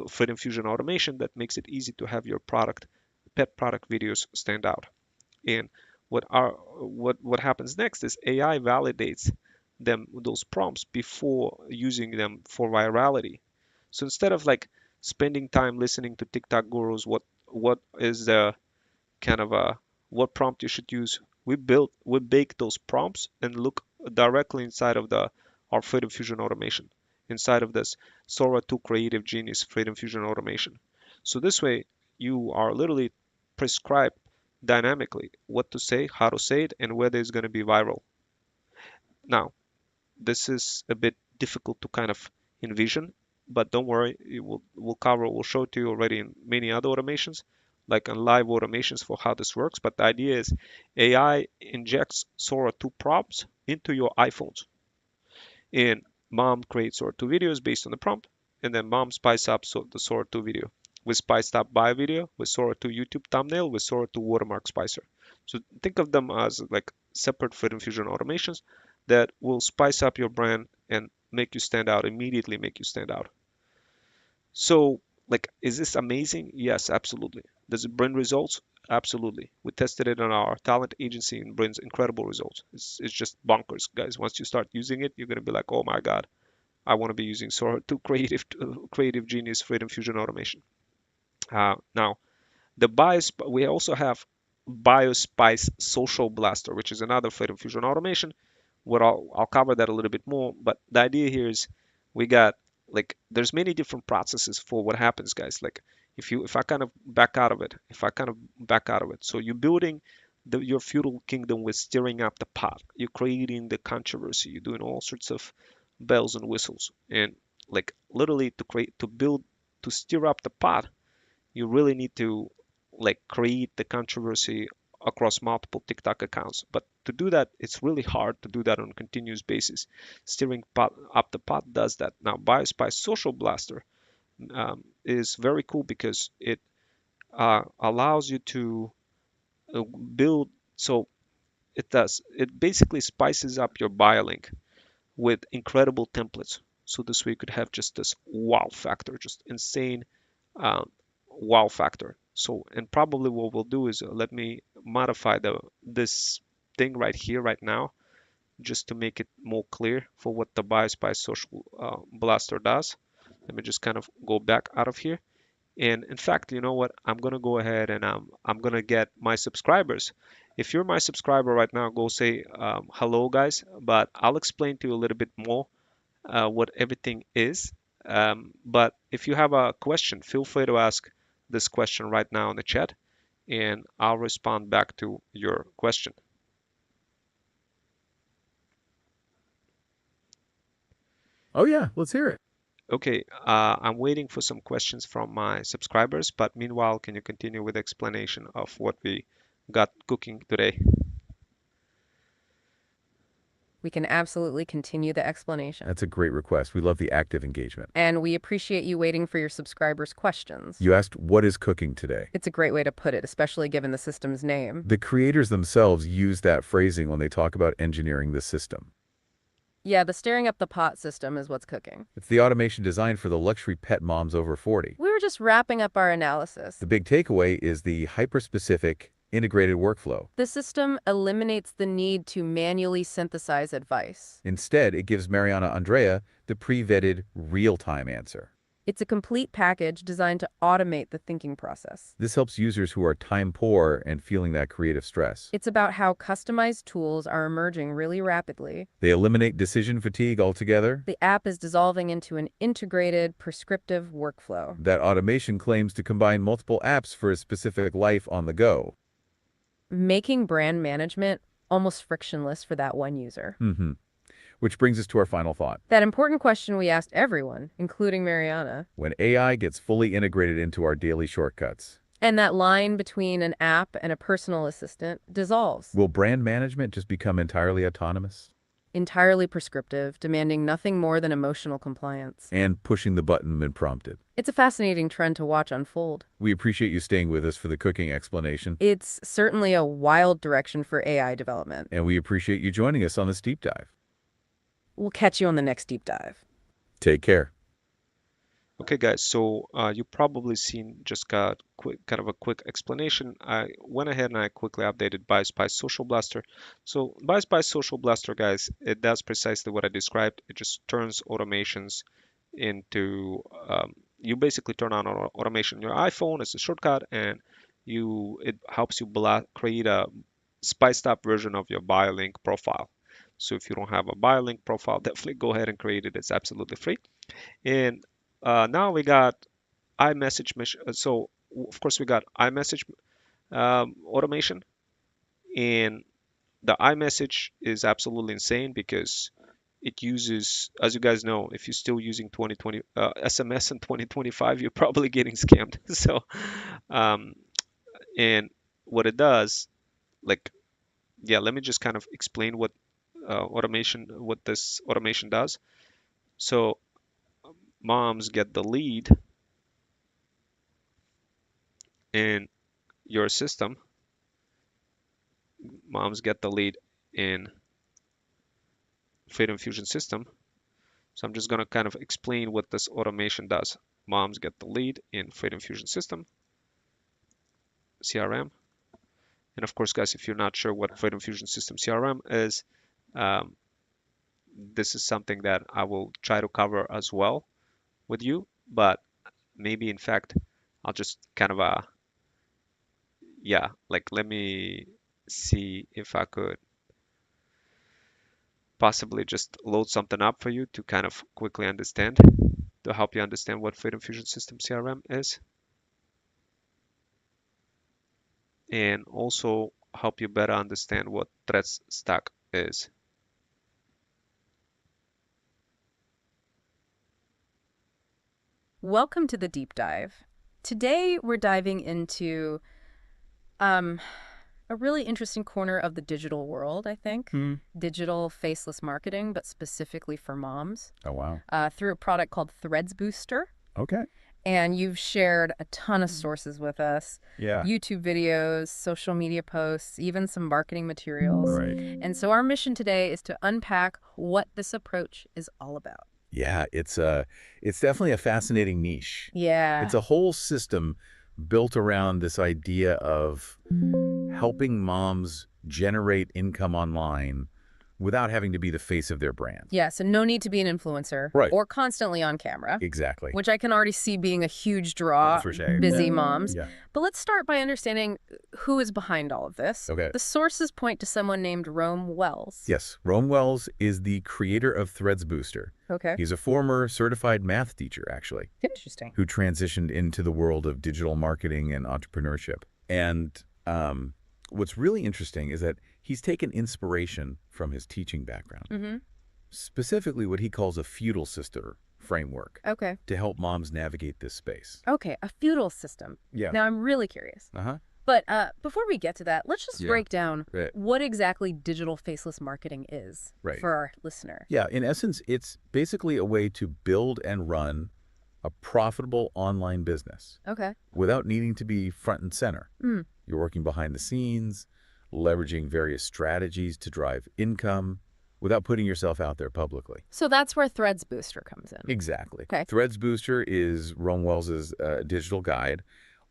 S1: for Infusion automation that makes it easy to have your pet product videos stand out. And what happens next is AI validates those prompts before using them for virality. So instead of like spending time listening to TikTok gurus, what is the kind of what prompt you should use, we bake those prompts and look directly inside of the our Freedom Fusion automation, inside of this Sora 2 Creative Genius Freedom Fusion automation. So this way you are literally prescribed dynamically what to say, how to say it, and whether it's going to be viral. Now, this is a bit difficult to kind of envision, but don't worry, we'll show it to you already in many other automations. like on live automations for how this works. But the idea is AI injects Sora 2 prompts into your iPhones, and mom creates Sora 2 videos based on the prompt, and then mom spice up the Sora 2 video with spiced up bio video, with Sora 2 YouTube thumbnail, with Sora 2 watermark spicer. So think of them as like separate Freedom Fusion automations that will spice up your brand and make you stand out, immediately make you stand out. So, like, is this amazing? Yes, absolutely. Does it bring results? Absolutely. We tested it on our talent agency and brings incredible results. It's just bonkers, guys. Once you start using it, you're gonna be like, oh my God, I want to be using Sora to creative genius Freedom Fusion automation. Now, we also have BioSpice Social Blaster, which is another Freedom Fusion automation. What I'll cover that a little bit more, but the idea here is we got like there's many different processes for what happens, guys. Like if I kind of back out of it, so you're building your feudal kingdom with stirring up the pot. You're creating the controversy. You're doing all sorts of bells and whistles, and like literally to stir up the pot, you really need to like create the controversy across multiple TikTok accounts. But to do that, it's really hard to do that on a continuous basis. Steering up the pot does that. Now, BioSpy Social Blaster is very cool because it allows you to build. So it basically spices up your bio link with incredible templates. So this way you could have just this wow factor, just insane um, wow factor. So, and probably what we'll do is let me modify this thing right here, right now, just to make it more clear for what the BioSpice Social Blaster does. Let me just kind of go back out of here. And in fact, you know what? I'm gonna go ahead and I'm gonna get my subscribers. If you're my subscriber right now, go say hello, guys. But I'll explain to you a little bit more what everything is. But if you have a question, feel free to ask this question right now in the chat, and I'll respond back to your question.
S3: Oh yeah, let's hear it.
S1: Okay, I'm waiting for some questions from my subscribers, but meanwhile, can you continue with the explanation of what we got cooking today?
S2: We can absolutely continue the explanation.
S3: That's a great request. We love the active engagement.
S2: And we appreciate you waiting for your subscribers' questions.
S3: You asked, what is cooking today?
S2: It's a great way to put it, especially given the system's name.
S3: The creators themselves use that phrasing when they talk about engineering the system.
S2: Yeah, the stirring up the pot system is what's cooking.
S3: It's the automation designed for the luxury pet moms over 40.
S2: We were just wrapping up our analysis.
S3: The big takeaway is the hyper-specific, integrated workflow.
S2: The system eliminates the need to manually synthesize advice.
S3: Instead, it gives Mariana Andrea the pre-vetted, real-time answer.
S2: It's a complete package designed to automate the thinking process.
S3: This helps users who are time-poor and feeling that creative stress.
S2: It's about how customized tools are emerging really rapidly.
S3: They eliminate decision fatigue altogether.
S2: The app is dissolving into an integrated, prescriptive workflow.
S3: That automation claims to combine multiple apps for a specific life on the go.
S2: Making brand management almost frictionless for that one user.
S3: Which brings us to our final thought.
S2: That important question we asked everyone, including Mariana.
S3: When AI gets fully integrated into our daily shortcuts,
S2: And that line between an app and a personal assistant dissolves.
S3: will brand management just become entirely autonomous?
S2: Entirely prescriptive, demanding nothing more than emotional compliance.
S3: And pushing the button when prompted.
S2: It's a fascinating trend to watch unfold.
S3: We appreciate you staying with us for the cooking explanation.
S2: It's certainly a wild direction for AI development.
S3: And we appreciate you joining us on this deep dive.
S2: We'll catch you on the next deep dive.
S3: Take care.
S1: Okay, guys, so you probably seen just got kind of a quick explanation. I went ahead and I quickly updated BioSpice Social Blaster. So BioSpice Social Blaster, guys, it does precisely what I described. It just turns automations into, you basically turn on automation on your iPhone as a shortcut, and it helps you create a spiced up version of your BioLink profile. So if you don't have a BioLink profile, definitely go ahead and create it. It's absolutely free. And now we got iMessage. So of course we got iMessage automation, and the iMessage is absolutely insane because it uses, as you guys know, if you're still using 2020 SMS in 2025, you're probably getting scammed. So And what it does, like, yeah, let me just kind of explain what this automation does. So moms get the lead in your system. Moms get the lead in Freedom Fusion system. So I'm just going to kind of explain what this automation does. Moms get the lead in Freedom Fusion system, CRM. And of course, guys, if you're not sure what Freedom Fusion system CRM is, um, this is something that I will try to cover as well with you. But maybe, in fact, I'll just kind of, yeah, like let me see if I could possibly just load something up for you to kind of quickly understand, to help you understand what Freedom Fusion System CRM is, and also help you better understand what Threads Stack is.
S2: Welcome to the deep dive. Today we're diving into a really interesting corner of the digital world, I think. Digital faceless marketing, but specifically for moms,
S3: Oh, wow.
S2: through a product called Threads Booster.
S3: Okay.
S2: And you've shared a ton of sources with us.
S3: Yeah.
S2: YouTube videos, social media posts, even some marketing materials.
S3: Right.
S2: And so our mission today is to unpack what this approach is all about.
S3: Yeah, it's definitely a fascinating niche.
S2: Yeah.
S3: It's a whole system built around this idea of helping moms generate income online without having to be the face of their brand.
S2: Yeah, so no need to be an influencer.
S3: Right.
S2: Or constantly on camera.
S3: Exactly.
S2: Which I can already see being a huge draw,
S3: For sure.
S2: busy
S3: Yeah.
S2: moms.
S3: Yeah.
S2: But let's start by understanding who is behind all of this.
S3: Okay.
S2: The sources point to someone named Rome Wells.
S3: Yes, Rome Wells is the creator of Threads Booster.
S2: Okay.
S3: He's a former certified math teacher, actually,
S2: Interesting.
S3: who transitioned into the world of digital marketing and entrepreneurship. And what's really interesting is that he's taken inspiration from his teaching background, specifically what he calls a feudal system framework
S2: Okay.
S3: to help moms navigate this space.
S2: Okay, a feudal system.
S3: Yeah.
S2: Now I'm really curious.
S3: Uh-huh.
S2: But before we get to that, let's just
S3: Yeah.
S2: break down
S3: Right.
S2: what exactly digital faceless marketing is
S3: Right.
S2: for our listener.
S3: Yeah, in essence, it's basically a way to build and run a profitable online business
S2: Okay.
S3: without needing to be front and center.
S2: Mm.
S3: You're working behind the scenes, leveraging various strategies to drive income without putting yourself out there publicly.
S2: So that's where Threads Booster comes in.
S3: Exactly.
S2: Okay. Threads
S3: Threads Booster is Rome Wells' digital guide,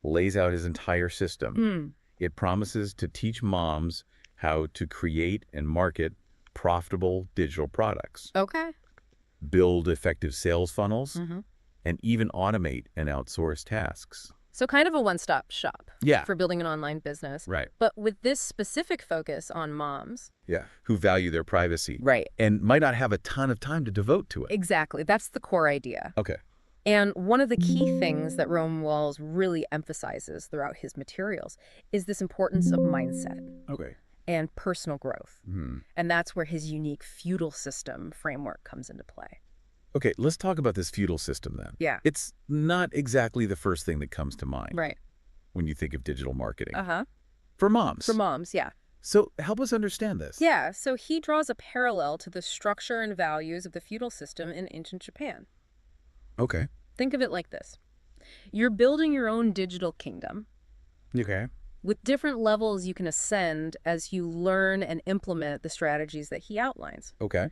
S3: lays out his entire system. It promises to teach moms how to create and market profitable digital products,
S2: Okay.
S3: build effective sales funnels,
S2: Mm-hmm.
S3: and even automate and outsource tasks.
S2: So kind of a one-stop shop
S3: Yeah.
S2: for building an online business.
S3: Right.
S2: But with this specific focus on moms.
S3: Yeah. Who value their privacy.
S2: Right.
S3: And might not have a ton of time to devote to it.
S2: Exactly. That's the core idea.
S3: Okay.
S2: And one of the key things that Rome Wells really emphasizes throughout his materials is this importance of mindset
S3: Okay.
S2: and personal growth.
S3: Hmm.
S2: And that's where his unique feudal system framework comes into play.
S3: Okay, let's talk about this feudal system then.
S2: Yeah.
S3: It's not exactly the first thing that comes to mind
S2: Right.
S3: when you think of digital marketing.
S2: Uh-huh.
S3: For moms.
S2: For moms, yeah.
S3: So help us understand this.
S2: Yeah, so he draws a parallel to the structure and values of the feudal system in ancient Japan.
S3: Okay.
S2: Think of it like this. You're building your own digital kingdom
S3: Okay.
S2: with different levels you can ascend as you learn and implement the strategies that he outlines.
S3: Okay.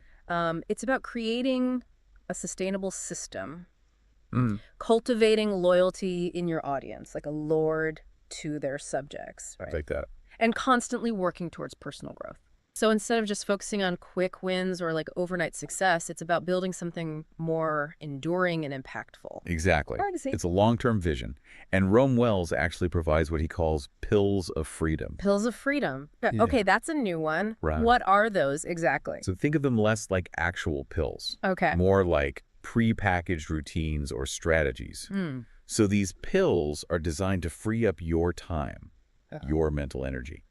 S2: It's about creating a sustainable system,
S3: Mm.
S2: cultivating loyalty in your audience, like a lord to their subjects, right?
S3: Like that.
S2: And constantly working towards personal growth. So instead of just focusing on quick wins or like overnight success, it's about building something more enduring and impactful.
S3: Exactly.
S2: Hard to see.
S3: It's a long-term vision. And Rome Wells actually provides what he calls pills of freedom.
S2: Pills of freedom.
S3: Yeah.
S2: Okay, that's a new one.
S3: Right.
S2: What are those exactly?
S3: So think of them less like actual pills,
S2: Okay.
S3: more like pre-packaged routines or strategies. So these pills are designed to free up your time, your mental energy,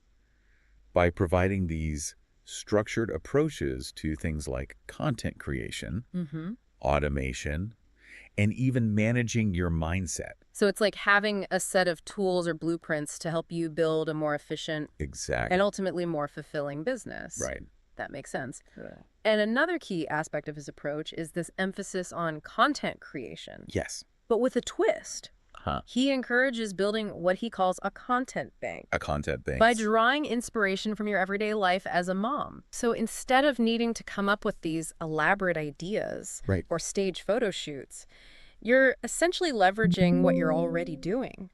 S3: by providing these structured approaches to things like content creation, automation, and even managing your mindset.
S2: So it's like having a set of tools or blueprints to help you build a more efficient
S3: Exactly.
S2: and ultimately more fulfilling business.
S3: Right.
S2: That makes sense.
S3: Right.
S2: And another key aspect of his approach is this emphasis on content creation,
S3: Yes.
S2: but with a twist.
S3: Huh.
S2: He encourages building what he calls a content bank
S3: A content bank.
S2: by drawing inspiration from your everyday life as a mom. So instead of needing to come up with these elaborate ideas
S3: Right.
S2: or stage photo shoots, you're essentially leveraging what you're already doing.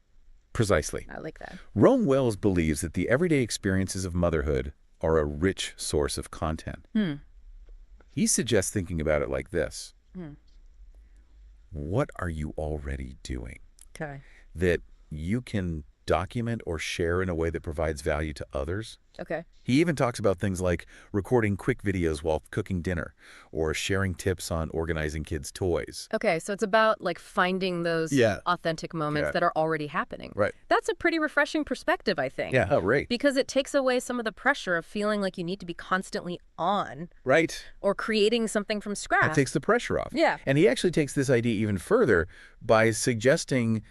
S3: Precisely.
S2: I like that.
S3: Rome Wells believes that the everyday experiences of motherhood are a rich source of content. He suggests thinking about it like this. What are you already doing
S2: Okay.
S3: that you can document or share in a way that provides value to others?
S2: Okay.
S3: He even talks about things like recording quick videos while cooking dinner or sharing tips on organizing kids' toys.
S2: Okay, so it's about like finding those
S3: Yeah.
S2: authentic moments
S3: Yeah.
S2: that are already happening.
S3: Right.
S2: That's a pretty refreshing perspective, I think.
S3: Yeah, right.
S2: Because it takes away some of the pressure of feeling like you need to be constantly on
S3: Right.
S2: or creating something from scratch.
S3: That takes the pressure off.
S2: Yeah.
S3: And he actually takes this idea even further by suggesting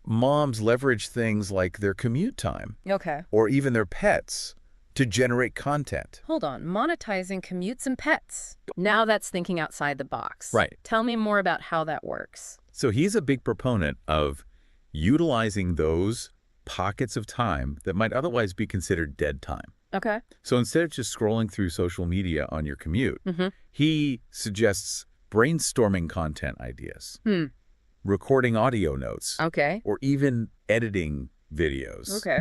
S3: moms leverage things like their commute time
S2: Okay.
S3: or even their pets to generate content.
S2: Hold on. Monetizing commutes and pets. Now that's thinking outside the box.
S3: Right.
S2: Tell me more about how that works.
S3: So he's a big proponent of utilizing those pockets of time that might otherwise be considered dead time.
S2: Okay.
S3: So instead of just scrolling through social media on your commute, he suggests brainstorming content ideas, recording audio notes,
S2: Okay.
S3: or even editing videos.
S2: Okay.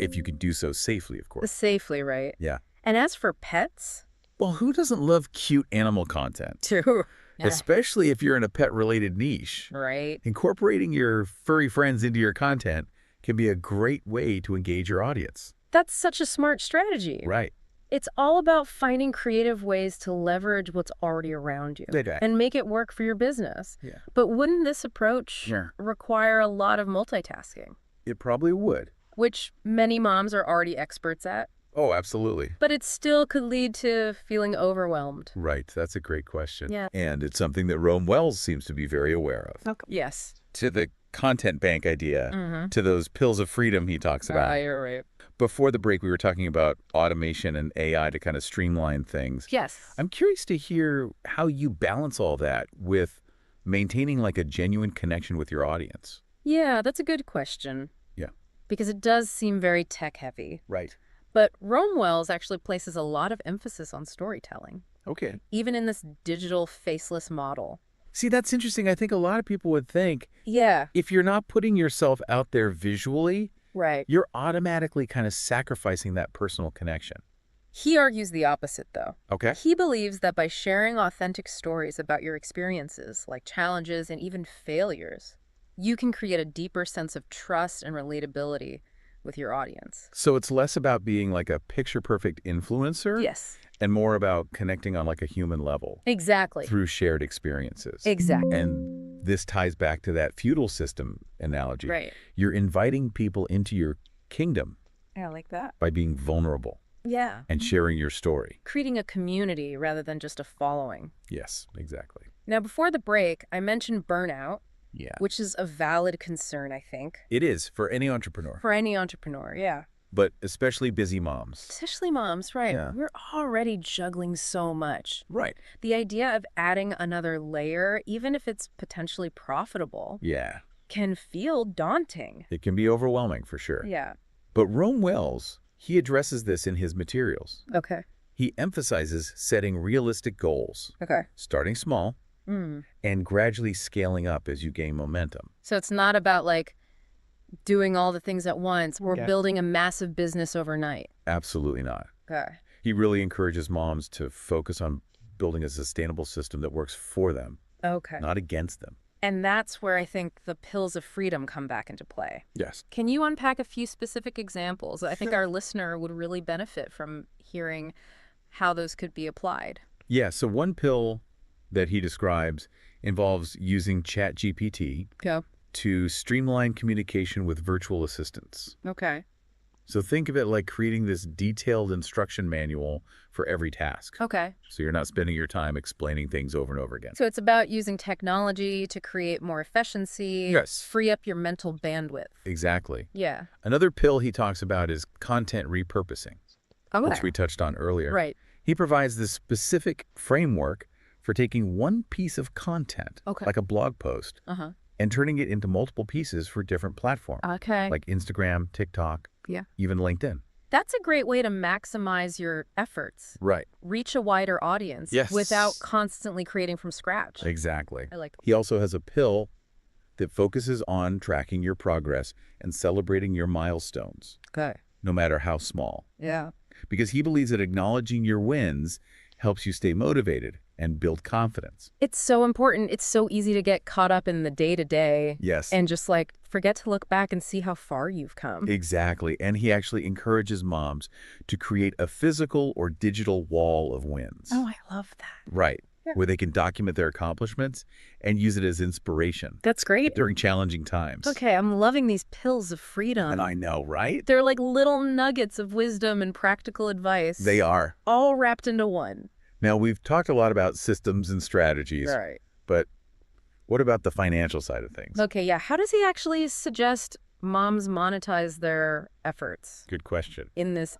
S3: If you can do so safely, of course.
S2: Safely, right?
S3: Yeah.
S2: And as for pets?
S3: Well, who doesn't love cute animal content?
S2: True.
S3: Especially if you're in a pet-related niche.
S2: Right.
S3: Incorporating your furry friends into your content can be a great way to engage your audience.
S2: That's such a smart strategy.
S3: Right.
S2: It's all about finding creative ways to leverage what's already around you
S3: Right.
S2: and make it work for your business.
S3: Yeah.
S2: But wouldn't this approach
S3: Yeah.
S2: require a lot of multitasking,
S3: It probably would.
S2: which many moms are already experts at?
S3: Oh, absolutely.
S2: But it still could lead to feeling overwhelmed.
S3: Right. That's a great question.
S2: Yeah.
S3: And it's something that Rome Wells seems to be very aware of.
S2: Okay. Yes.
S3: To the content bank idea, to those pills of freedom he talks about.
S2: You're right.
S3: Before the break, we were talking about automation and AI to kind of streamline things.
S2: Yes.
S3: I'm curious to hear how you balance all that with maintaining like a genuine connection with your audience.
S2: Yeah, that's a good question.
S3: Yeah.
S2: Because it does seem very tech-heavy.
S3: Right.
S2: But Rome Wells actually places a lot of emphasis on storytelling,
S3: Okay.
S2: even in this digital faceless model.
S3: See, that's interesting. I think a lot of people would think
S2: Yeah.
S3: if you're not putting yourself out there visually,
S2: Right.
S3: you're automatically kind of sacrificing that personal connection.
S2: He argues the opposite, though.
S3: Okay.
S2: He believes that by sharing authentic stories about your experiences, like challenges and even failures, you can create a deeper sense of trust and relatability with your audience.
S3: So it's less about being like a picture-perfect influencer
S2: Yes.
S3: and more about connecting on like a human level
S2: Exactly.
S3: through shared experiences.
S2: Exactly.
S3: And this ties back to that feudal system analogy.
S2: Right.
S3: You're inviting people into your kingdom
S2: I like that.
S3: by being vulnerable
S2: Yeah.
S3: and sharing your story.
S2: Creating a community rather than just a following.
S3: Yes, exactly.
S2: Now, before the break, I mentioned burnout,
S3: Yeah.
S2: which is a valid concern, I think,
S3: It is for any entrepreneur,
S2: for any entrepreneur. Yeah.
S3: but especially busy moms.
S2: Especially moms, right?
S3: Yeah.
S2: We're already juggling so much.
S3: Right.
S2: The idea of adding another layer, even if it's potentially profitable,
S3: Yeah.
S2: can feel daunting.
S3: It can be overwhelming for sure.
S2: Yeah.
S3: But Rome Wells, he addresses this in his materials.
S2: Okay.
S3: He emphasizes setting realistic goals,
S2: Okay.
S3: starting small,
S2: Mm.
S3: and gradually scaling up as you gain momentum.
S2: So it's not about like doing all the things at once. We're
S3: Yeah.
S2: building a massive business overnight.
S3: Absolutely not.
S2: Okay.
S3: He really encourages moms to focus on building a sustainable system that works for them,
S2: Okay.
S3: not against them.
S2: And that's where I think the pills of freedom come back into play.
S3: Yes.
S2: Can you unpack a few specific examples? I think our listener would really benefit from hearing how those could be applied.
S3: Yeah, so one pill that he describes involves using ChatGPT
S2: Yeah.
S3: to streamline communication with virtual assistants.
S2: Okay.
S3: So think of it like creating this detailed instruction manual for every task.
S2: Okay.
S3: So you're not spending your time explaining things over and over again.
S2: So it's about using technology to create more efficiency,
S3: Yes.
S2: free up your mental bandwidth.
S3: Exactly.
S2: Yeah.
S3: Another pill he talks about is content repurposing,
S2: Okay.
S3: which we touched on earlier.
S2: Right.
S3: He provides this specific framework for taking one piece of content,
S2: Okay.
S3: like a blog post,
S2: Uh-huh.
S3: and turning it into multiple pieces for different platforms,
S2: Okay.
S3: like Instagram, TikTok,
S2: Yeah.
S3: even LinkedIn.
S2: That's a great way to maximize your efforts.
S3: Right.
S2: Reach a wider audience
S3: Yes.
S2: without constantly creating from scratch.
S3: Exactly.
S2: I like that.
S3: He also has a pill that focuses on tracking your progress and celebrating your milestones,
S2: Okay.
S3: no matter how small,
S2: Yeah.
S3: because he believes that acknowledging your wins helps you stay motivated and build confidence.
S2: It's so important. It's so easy to get caught up in the day-to-day
S3: Yes.
S2: and just like forget to look back and see how far you've come.
S3: Exactly. And he actually encourages moms to create a physical or digital wall of wins.
S2: Oh, I love that.
S3: Right.
S2: Yeah.
S3: Where they can document their accomplishments and use it as inspiration
S2: That's great.
S3: during challenging times.
S2: Okay, I'm loving these pills of freedom.
S3: And I know, right?
S2: They're like little nuggets of wisdom and practical advice.
S3: They are.
S2: all wrapped into one.
S3: Now, we've talked a lot about systems and strategies,
S2: Right.
S3: but what about the financial side of things?
S2: Okay, yeah. How does he actually suggest moms monetize their efforts
S3: Good question.
S2: in this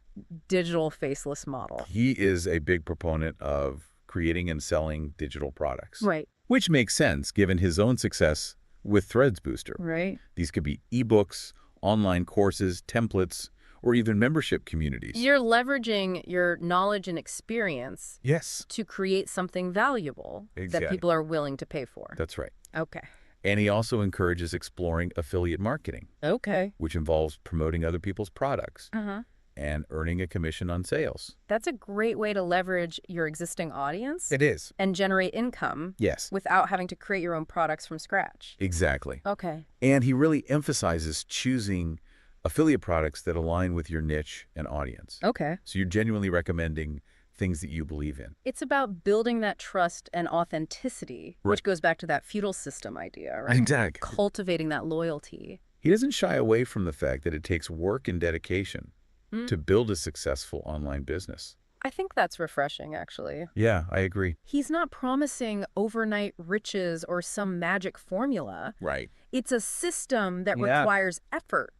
S2: digital faceless model?
S3: He is a big proponent of creating and selling digital products,
S2: Right.
S3: which makes sense given his own success with Threads Booster.
S2: Right.
S3: These could be ebooks, online courses, templates, or even membership communities.
S2: You're leveraging your knowledge and experience
S3: Yes,
S2: to create something valuable
S3: Exactly.
S2: that people are willing to pay for.
S3: that's right.
S2: Okay.
S3: And he also encourages exploring affiliate marketing,
S2: Okay.
S3: which involves promoting other people's products
S2: Uh-huh.
S3: and earning a commission on sales.
S2: That's a great way to leverage your existing audience
S3: is.
S2: and generate income
S3: Yes,
S2: without having to create your own products from scratch.
S3: exactly.
S2: Okay.
S3: And he really emphasizes choosing affiliate products that align with your niche and audience.
S2: Okay.
S3: So you're genuinely recommending things that you believe in.
S2: It's about building that trust and authenticity,
S3: Right.
S2: which goes back to that feudal system idea, right?
S3: Exactly.
S2: Cultivating that loyalty.
S3: He doesn't shy away from the fact that it takes work and dedication
S2: Mm.
S3: to build a successful online business.
S2: I think that's refreshing, actually.
S3: Yeah, I agree.
S2: He's not promising overnight riches or some magic formula.
S3: Right.
S2: It's a system that
S3: Yeah.
S2: requires effort.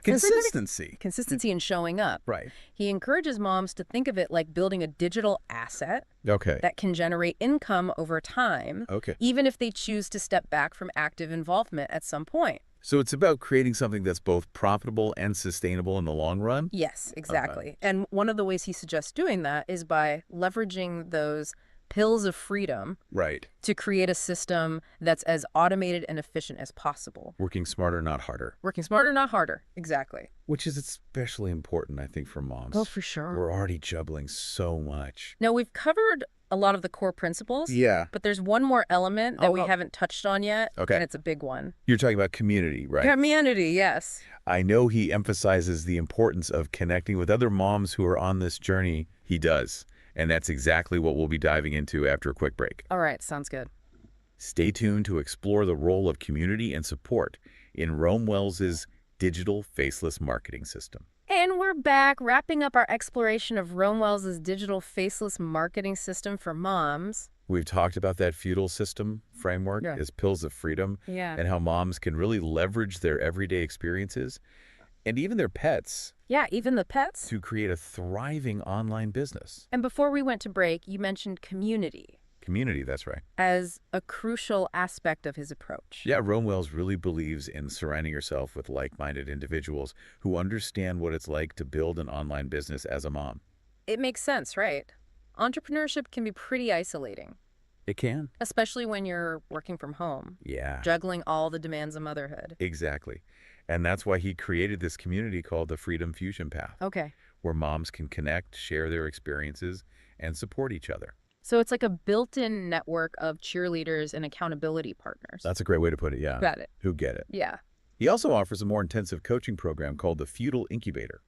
S3: Consistency.
S2: Consistency in showing up.
S3: Right.
S2: He encourages moms to think of it like building a digital asset
S3: Okay.
S2: that can generate income over time,
S3: Okay.
S2: even if they choose to step back from active involvement at some point.
S3: So it's about creating something that's both profitable and sustainable in the long run?
S2: Yes, exactly. And one of the ways he suggests doing that is by leveraging those pills of freedom
S3: Right.
S2: to create a system that's as automated and efficient as possible.
S3: Working smarter, not harder.
S2: Working smarter, not harder. Exactly.
S3: Which is especially important, I think, for moms.
S2: Oh, for sure.
S3: We're already juggling so much.
S2: Now, we've covered a lot of the core principles.
S3: Yeah.
S2: But there's one more element that we
S3: Oh.
S2: haven't touched on yet.
S3: Okay.
S2: And it's a big one.
S3: You're talking about community, right?
S2: Community, yes.
S3: I know he emphasizes the importance of connecting with other moms who are on this journey. He does. And that's exactly what we'll be diving into after a quick break.
S2: All right, sounds good.
S3: Stay tuned to explore the role of community and support in Rome Wells's digital faceless marketing system.
S2: And we're back, wrapping up our exploration of Rome Wells's digital faceless marketing system for moms.
S3: We've talked about that feudal system framework
S2: Yeah.
S3: as pills of freedom
S2: Yeah.
S3: and how moms can really leverage their everyday experiences and even their pets
S2: Yeah, even the pets.
S3: to create a thriving online business.
S2: And before we went to break, you mentioned community
S3: Community, that's right.
S2: as a crucial aspect of his approach.
S3: Yeah, Rome Wells really believes in surrounding yourself with like-minded individuals who understand what it's like to build an online business as a mom.
S2: It makes sense, right? Entrepreneurship can be pretty isolating,
S3: It can.
S2: especially when you're working from home,
S3: Yeah,
S2: juggling all the demands of motherhood.
S3: exactly. And that's why he created this community called the Freedom Fusion Path,
S2: Okay.
S3: where moms can connect, share their experiences, and support each other.
S2: So it's like a built-in network of cheerleaders and accountability partners.
S3: That's a great way to put it, yeah.
S2: Got it.
S3: Who get it?
S2: Yeah.
S3: He also offers a more intensive coaching program called the Feudal Incubator,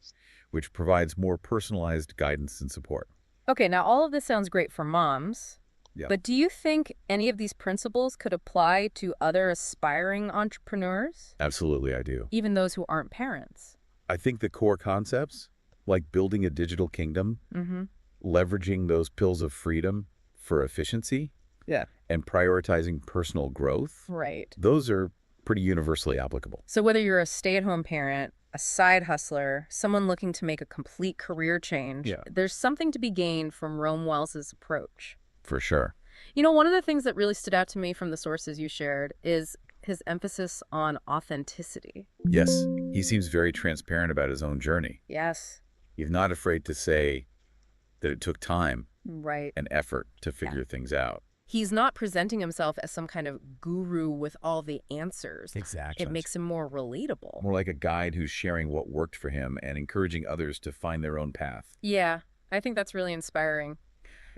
S3: which provides more personalized guidance and support.
S2: Okay, now all of this sounds great for moms.
S3: Yeah.
S2: But do you think any of these principles could apply to other aspiring entrepreneurs,
S3: Absolutely, I do.
S2: even those who aren't parents?
S3: I think the core concepts, like building a digital kingdom,
S2: Mm-hmm.
S3: leveraging those pills of freedom for efficiency,
S2: Yeah.
S3: and prioritizing personal growth,
S2: Right.
S3: those are pretty universally applicable.
S2: So whether you're a stay-at-home parent, a side hustler, someone looking to make a complete career change,
S3: Yeah.
S2: there's something to be gained from Rome Wells's approach.
S3: For sure.
S2: You know, one of the things that really stood out to me from the sources you shared is his emphasis on authenticity.
S3: Yes, he seems very transparent about his own journey.
S2: Yes.
S3: He's not afraid to say that it took time
S2: Right.
S3: and effort to figure things out.
S2: He's not presenting himself as some kind of guru with all the answers.
S3: Exactly.
S2: It makes him more relatable.
S3: More like a guide who's sharing what worked for him and encouraging others to find their own path.
S2: Yeah, I think that's really inspiring.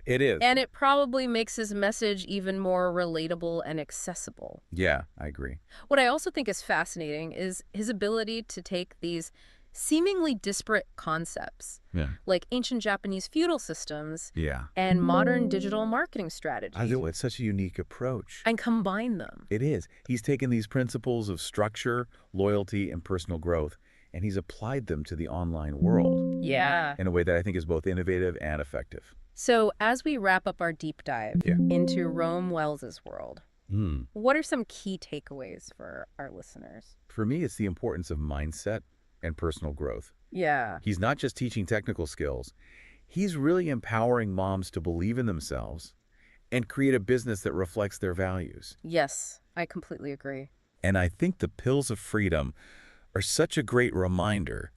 S3: It is.
S2: And it probably makes his message even more relatable and accessible.
S3: Yeah, I agree.
S2: What I also think is fascinating is his ability to take these seemingly disparate concepts,
S3: Yeah.
S2: like ancient Japanese feudal systems
S3: Yeah.
S2: and modern digital marketing strategies,
S3: It's such a unique approach.
S2: and combine them.
S3: It is. He's taken these principles of structure, loyalty, and personal growth, and he's applied them to the online world
S2: Yeah.
S3: in a way that I think is both innovative and effective.
S2: So as we wrap up our deep dive
S3: Yeah.
S2: into Rome Wells's world, what are some key takeaways for our listeners?
S3: For me, it's the importance of mindset and personal growth.
S2: Yeah.
S3: He's not just teaching technical skills. He's really empowering moms to believe in themselves and create a business that reflects their values.
S2: Yes, I completely agree.
S3: And I think the pills of freedom are such a great reminder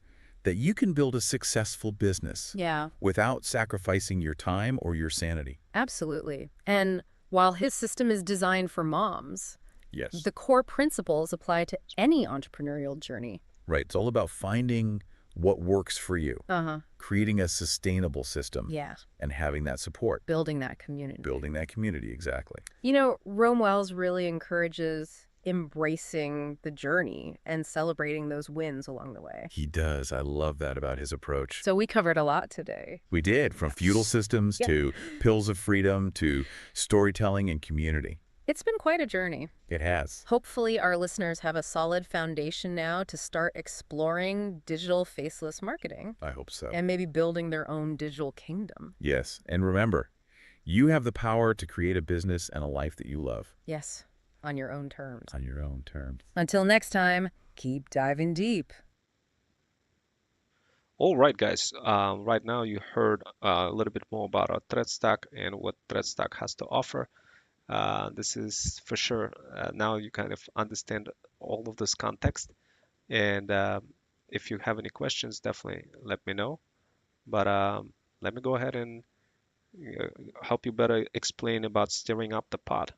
S3: that you can build a successful business
S2: Yeah,
S3: without sacrificing your time or your sanity.
S2: absolutely. And while his system is designed for moms,
S3: Yes.
S2: the core principles apply to any entrepreneurial journey.
S3: Right. It's all about finding what works for you,
S2: Uh-huh.
S3: creating a sustainable system,
S2: Yeah.
S3: and having that support,
S2: Building that community.
S3: building that community. Exactly.
S2: You know, Rome Wells really encourages embracing the journey and celebrating those wins along the way.
S3: He does. I love that about his approach.
S2: So we covered a lot today.
S3: We did, from feudal systems to pills of freedom to storytelling and community.
S2: It's been quite a journey.
S3: It has.
S2: Hopefully our listeners have a solid foundation now to start exploring digital faceless marketing
S3: I hope so.
S2: and maybe building their own digital kingdom.
S3: Yes. And remember, you have the power to create a business and a life that you love
S2: Yes, on your own terms.
S3: on your own terms.
S2: Until next time, keep diving deep.
S1: All right, guys. Right now you heard a little bit more about our threat stack and what threat stack has to offer. This is for sure. Now you kind of understand all of this context. And if you have any questions, definitely let me know. But let me go ahead and help you better explain about stirring up the pot.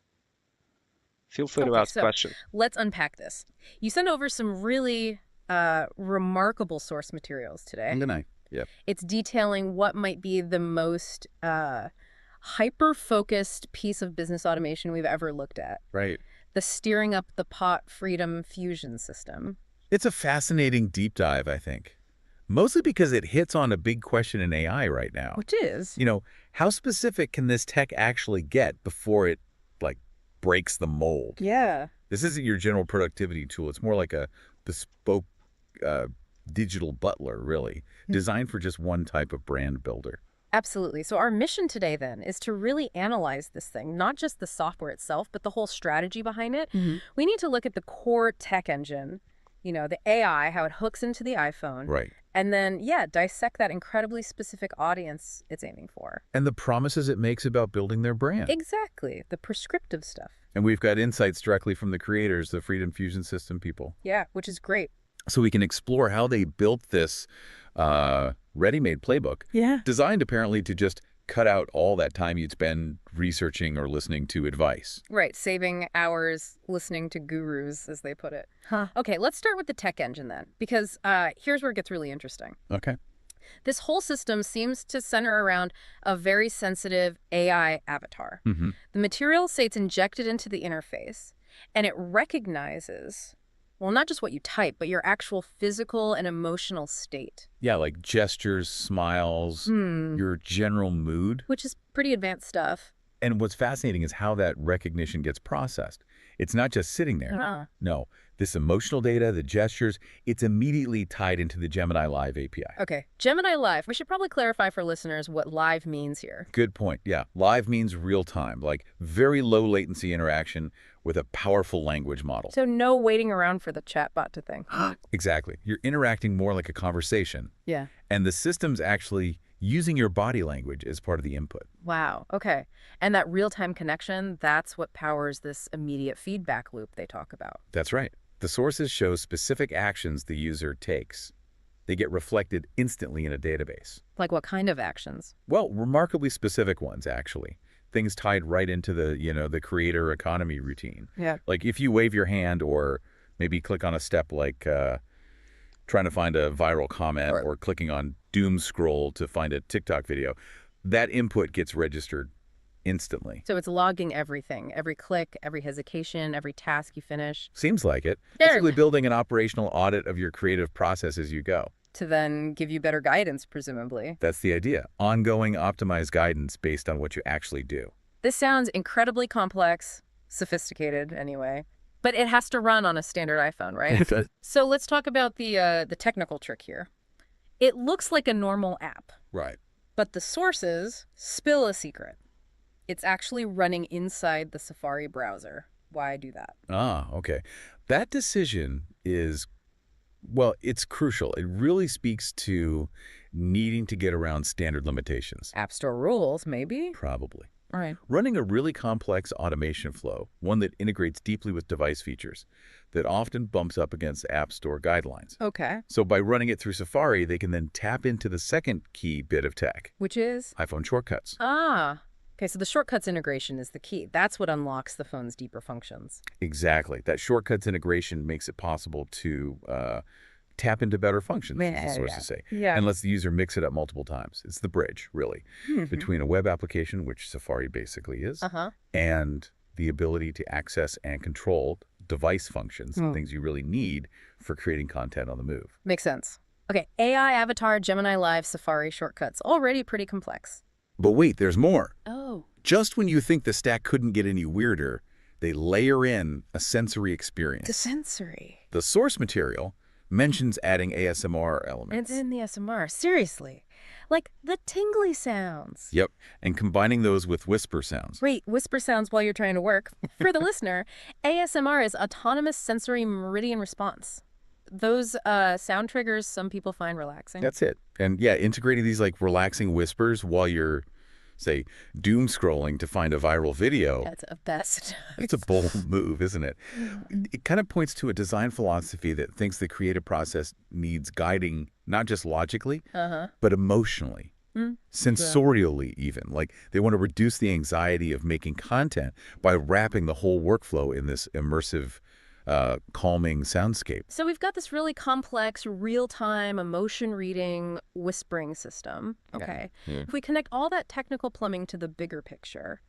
S1: Feel free to
S2: Okay,
S1: ask
S2: so
S1: questions.
S2: let's unpack this. You sent over some really remarkable source materials today.
S3: Good night. Yep.
S2: It's detailing what might be the most hyper-focused piece of business automation we've ever looked at.
S3: Right.
S2: The steering up the pot freedom fusion system.
S3: It's a fascinating deep dive, I think. Mostly because it hits on a big question in AI right now.
S2: Which is?
S3: You know, how specific can this tech actually get before it, like, breaks the mold?
S2: Yeah.
S3: This isn't your general productivity tool. It's more like a bespoke digital butler, really, designed for just one type of brand builder.
S2: Absolutely. So our mission today then is to really analyze this thing, not just the software itself, but the whole strategy behind it. We need to look at the core tech engine, you know, the AI, how it hooks into the iPhone.
S3: Right.
S2: And then, yeah, dissect that incredibly specific audience it's aiming for.
S3: And the promises it makes about building their brand.
S2: Exactly. The prescriptive stuff.
S3: And we've got insights directly from the creators, the Freedom Fusion System people.
S2: Yeah, which is great.
S3: So we can explore how they built this ready-made playbook.
S2: Yeah.
S3: Designed apparently to just cut out all that time you'd spend researching or listening to advice.
S2: Right, saving hours listening to gurus, as they put it. Okay, let's start with the tech engine then, because here's where it gets really interesting.
S3: Okay.
S2: This whole system seems to center around a very sensitive AI avatar. The materials say it's injected into the interface, and it recognizes, well, not just what you type, but your actual physical and emotional state.
S3: Yeah, like gestures, smiles, your general mood.
S2: Which is pretty advanced stuff.
S3: And what's fascinating is how that recognition gets processed. It's not just sitting there. No, This emotional data, the gestures, it's immediately tied into the Gemini Live API.
S2: Okay, Gemini Live. We should probably clarify for listeners what live means here.
S3: Good point. Yeah. Live means real time, like very low latency interaction with a powerful language model.
S2: So no waiting around for the chatbot to think.
S3: Exactly. You're interacting more like a conversation.
S2: Yeah.
S3: And the system's actually using your body language as part of the input.
S2: Wow. Okay. And that real-time connection, that's what powers this immediate feedback loop they talk about.
S3: That's right. The sources show specific actions the user takes. They get reflected instantly in a database.
S2: Like what kind of actions?
S3: Well, remarkably specific ones, actually. Things tied right into the creator economy routine.
S2: Yeah.
S3: Like if you wave your hand or maybe click on a step like trying to find a viral comment or clicking on doom scroll to find a TikTok video, that input gets registered instantly.
S2: So it's logging everything, every click, every hesitation, every task you finish.
S3: Seems like it. Basically building an operational audit of your creative process as you go.
S2: To then give you better guidance, presumably.
S3: That's the idea. Ongoing optimized guidance based on what you actually do.
S2: This sounds incredibly complex, sophisticated anyway, but it has to run on a standard iPhone, right?
S3: It does.
S2: So let's talk about the technical trick here. It looks like a normal app,
S3: Right.
S2: but the sources spill a secret. It's actually running inside the Safari browser. Why do that?
S3: Ah, okay. That decision is, well, it's crucial. It really speaks to needing to get around standard limitations.
S2: App Store rules, maybe?
S3: Probably.
S2: All right.
S3: Running a really complex automation flow, one that integrates deeply with device features, that often bumps up against App Store guidelines.
S2: Okay.
S3: So by running it through Safari, they can then tap into the second key bit of tech,
S2: Which is?
S3: iPhone shortcuts.
S2: Ah. Okay, so the shortcuts integration is the key. That's what unlocks the phone's deeper functions.
S3: Exactly. That shortcuts integration makes it possible to tap into better functions, as the sources say, and lets the user mix it up multiple times. It's the bridge, really, between a web application, which Safari basically is, and the ability to access and control device functions, things you really need for creating content on the move.
S2: Makes sense. Okay, AI avatar, Gemini Live, Safari shortcuts. Already pretty complex.
S3: But wait, there's more.
S2: Oh.
S3: Just when you think the stack couldn't get any weirder, they layer in a sensory experience.
S2: The sensory.
S3: The source material mentions adding ASMR elements.
S2: It's in the SMR. Seriously. Like the tingly sounds.
S3: Yep, and combining those with whisper sounds.
S2: Wait, whisper sounds while you're trying to work. For the listener, ASMR is autonomous sensory meridian response. Those sound triggers some people find relaxing.
S3: That's it. And yeah, integrating these like relaxing whispers while you're, say, doom scrolling to find a viral video.
S2: That's a best.
S3: It's a bold move, isn't it? It kind of points to a design philosophy that thinks the creative process needs guiding, not just logically, but emotionally, sensorially even. Like they want to reduce the anxiety of making content by wrapping the whole workflow in this immersive, calming soundscape.
S2: So we've got this really complex, real-time, emotion-reading, whispering system. Okay. If we connect all that technical plumbing to the bigger picture,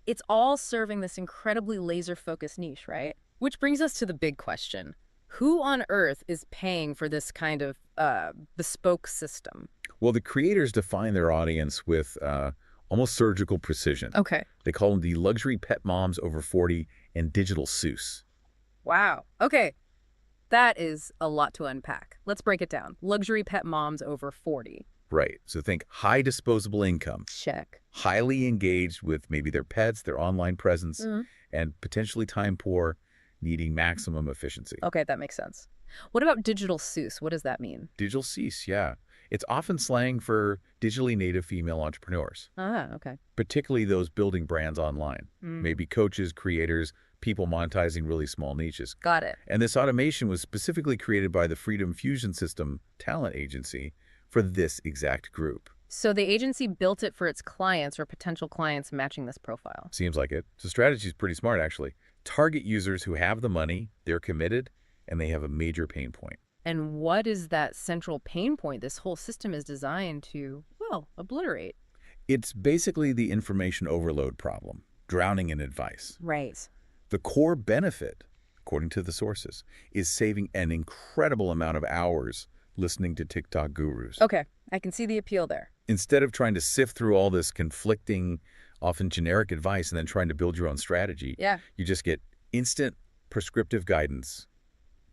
S2: it's all serving this incredibly laser-focused niche, right? Which brings us to the big question. Who on earth is paying for this kind of bespoke system?
S3: Well, the creators define their audience with almost surgical precision.
S2: Okay.
S3: They call them the luxury pet moms over 40 and digital Seuss.
S2: Wow. Okay. That is a lot to unpack. Let's break it down. Luxury pet moms over 40.
S3: Right. So think high disposable income.
S2: Check.
S3: Highly engaged with maybe their pets, their online presence, and potentially time poor, needing maximum efficiency.
S2: Okay, that makes sense. What about digital Seuss? What does that mean?
S3: Digital Seuss, yeah. It's often slang for digitally native female entrepreneurs.
S2: Ah, okay.
S3: Particularly those building brands online. Maybe coaches, creators, people monetizing really small niches.
S2: Got it.
S3: And this automation was specifically created by the Freedom Fusion System talent agency for this exact group.
S2: So the agency built it for its clients or potential clients matching this profile.
S3: Seems like it. The strategy is pretty smart, actually. Target users who have the money, they're committed, and they have a major pain point.
S2: And what is that central pain point this whole system is designed to, well, obliterate?
S3: It's basically the information overload problem, drowning in advice.
S2: Right.
S3: The core benefit, according to the sources, is saving an incredible amount of hours listening to TikTok gurus.
S2: Okay, I can see the appeal there.
S3: Instead of trying to sift through all this conflicting, often generic advice and then trying to build your own strategy, you just get instant prescriptive guidance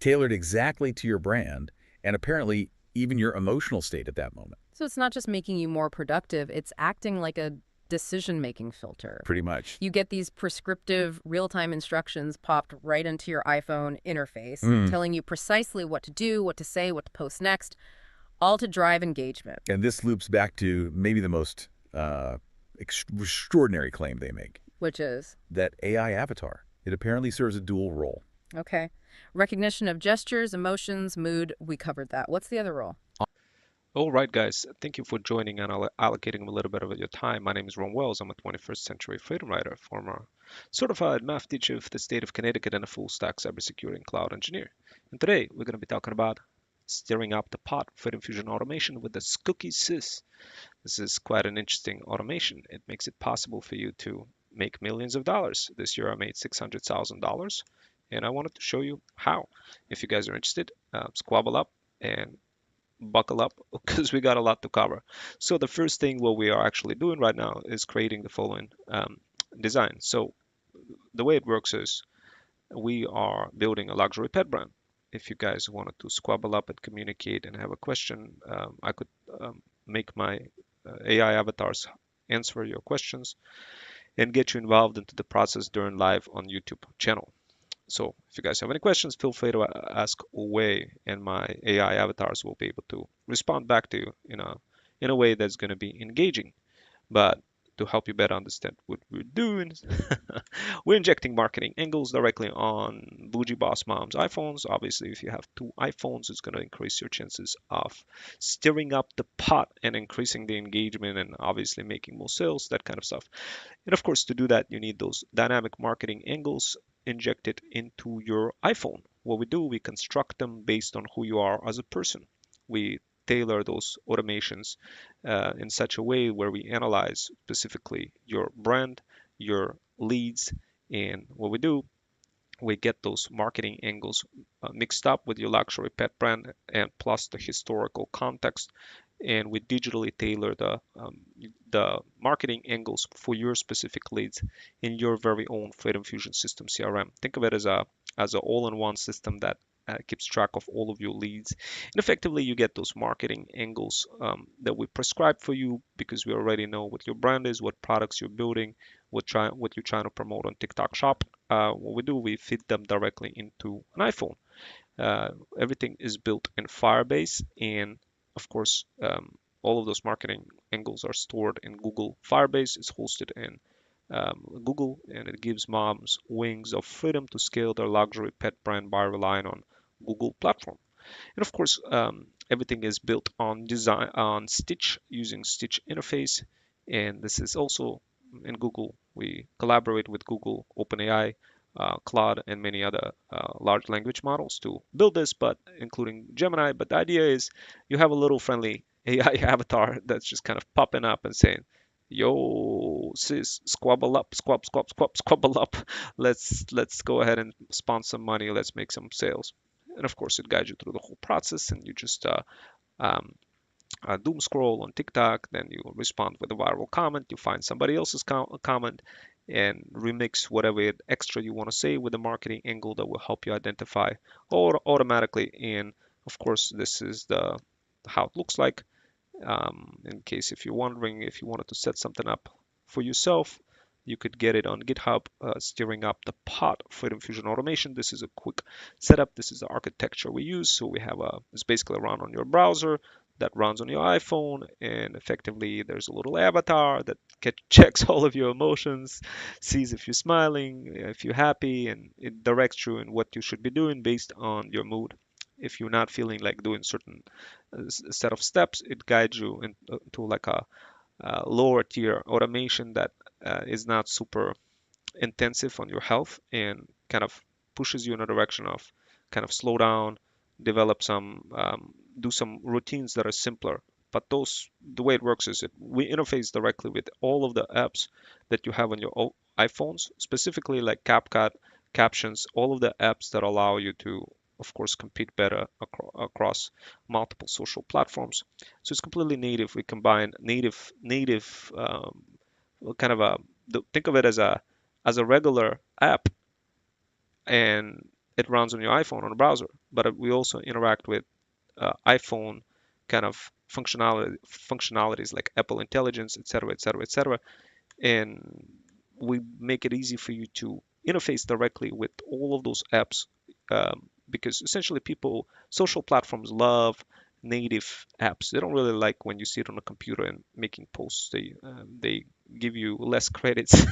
S3: tailored exactly to your brand and apparently even your emotional state at that moment.
S2: So it's not just making you more productive, it's acting like a decision-making filter.
S3: Pretty much.
S2: You get these prescriptive real-time instructions popped right into your iPhone interface, telling you precisely what to do, what to say, what to post next, all to drive engagement.
S3: And this loops back to maybe the most extraordinary claim they make.
S2: Which is?
S3: That AI avatar. It apparently serves a dual role.
S2: Okay. Recognition of gestures, emotions, mood, we covered that. What's the other role?
S1: All right, guys, thank you for joining and allocating a little bit of your time. My name is Ron Wells. I'm a 21st century freedom writer, former certified math teacher of the state of Connecticut, and a full stack cybersecurity and cloud engineer. And today we're going to be talking about stirring up the pot for Freedom Fusion automation with the Scookey Sys. This is quite an interesting automation. It makes it possible for you to make millions of dollars. This year I made $600,000, and I wanted to show you how. If you guys are interested, squabble up and buckle up because we got a lot to cover. So the first thing what we are actually doing right now is creating the following design. So the way it works is we are building a luxury pet brand. If you guys wanted to squabble up and communicate and have a question, I could make my AI avatars answer your questions and get you involved into the process during live on YouTube channel. So if you guys have any questions, feel free to ask away, and my AI avatars will be able to respond back to you in a way that's going to be engaging. But to help you better understand what we're doing, we're injecting marketing angles directly on bougie boss mom's iPhones. Obviously, if you have two iPhones, it's going to increase your chances of stirring up the pot and increasing the engagement and obviously making more sales, that kind of stuff. And of course, to do that, you need those dynamic marketing angles injected into your iPhone. What we do, we construct them based on who you are as a person. We tailor those automations in such a way where we analyze specifically your brand, your leads, and what we do, we get those marketing angles mixed up with your luxury pet brand and plus the historical context, and we digitally tailor the marketing angles for your specific leads in your very own Freedom Fusion system CRM. Think of it as an all-in-one system that keeps track of all of your leads, and effectively you get those marketing angles that we prescribe for you because we already know what your brand is, what products you're building, what you're trying to promote on TikTok Shop. What we do, we feed them directly into an iPhone. Everything is built in Firebase, and of course, all of those marketing angles are stored in Google Firebase. It's hosted in Google, and it gives moms wings of freedom to scale their luxury pet brand by relying on Google platform. And of course, everything is built on design on Stitch using Stitch interface, and this is also in Google. We collaborate with Google, OpenAI, Claude, and many other large language models to build this, but including Gemini. But the idea is you have a little friendly AI avatar that's just kind of popping up and saying, "Yo, sis, squabble up, squabble up. Let's go ahead and sponsor some money. Let's make some sales." And of course, it guides you through the whole process, and you just um, doom scroll on TikTok, then you respond with a viral comment, you find somebody else's comment and remix whatever extra you want to say with a marketing angle that will help you identify or automatically. And of course, this is the how it looks like. In case if you're wondering if you wanted to set something up for yourself, you could get it on GitHub, steering up the pot Freedom Fusion automation. This is a quick setup. This is the architecture we use. So we have it's basically run on your browser that runs on your iPhone, and effectively there's a little avatar that checks all of your emotions, sees if you're smiling, if you're happy, and it directs you in what you should be doing based on your mood. If you're not feeling like doing certain set of steps, it guides you into like a lower tier automation that is not super intensive on your health and kind of pushes you in a direction of kind of slow down, develop do some routines that are simpler. But the way it works is we interface directly with all of the apps that you have on your iPhones, specifically like CapCut, Captions, all of the apps that allow you to, of course, compete better across multiple social platforms. So it's completely native. We combine native kind of think of it as a regular app, and it runs on your iPhone on a browser, but we also interact with iPhone kind of functionalities like Apple Intelligence, etc., etc., etc., and we make it easy for you to interface directly with all of those apps, because essentially people, social platforms love native apps. They don't really like when you sit on a computer and making posts. They give you less credits.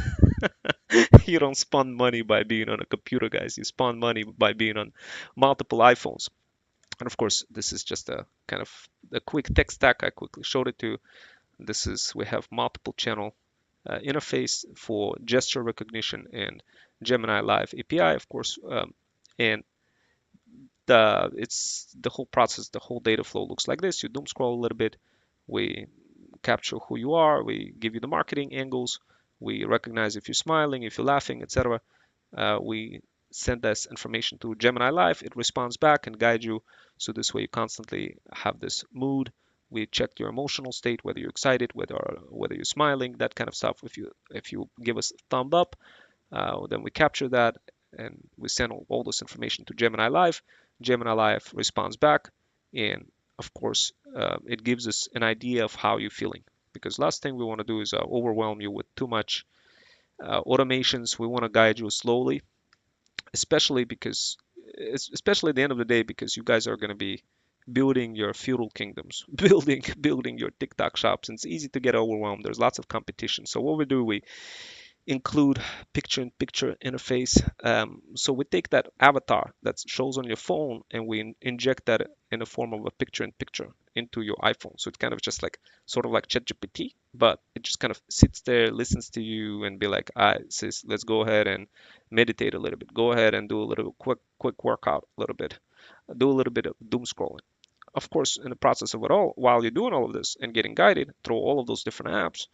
S1: You don't spend money by being on a computer, guys. You spend money by being on multiple iPhones. And of course, this is just a kind of a quick tech stack. I quickly showed it to you. This is, we have multiple channel interface for gesture recognition and Gemini Live API, of course. And it's the whole process, the whole data flow looks like this. You doom scroll a little bit. We capture who you are. We give you the marketing angles. We recognize if you're smiling, if you're laughing, etc. We send this information to Gemini Live. It responds back and guides you. So this way you constantly have this mood. We check your emotional state, whether you're excited, whether you're smiling, that kind of stuff. If you give us a thumb up, then we capture that and we send all this information to Gemini Live. Gemini Live responds back, and of course, it gives us an idea of how you're feeling. Because last thing we want to do is overwhelm you with too much automations. We want to guide you slowly, especially because, especially at the end of the day, because you guys are going to be building your feudal kingdoms, building your TikTok shops, and it's easy to get overwhelmed. There's lots of competition. So what we do, we include picture-in-picture interface. So we take that avatar that shows on your phone and we inject that in the form of a picture-in-picture into your iPhone. So it's kind of just like sort of like ChatGPT, but it just kind of sits there, listens to you, and be like, "All right, sis, let's go ahead and meditate a little bit. Go ahead and do a little quick workout, a little bit, do a little bit of doom scrolling." Of course, in the process of it all, while you're doing all of this and getting guided through all of those different apps,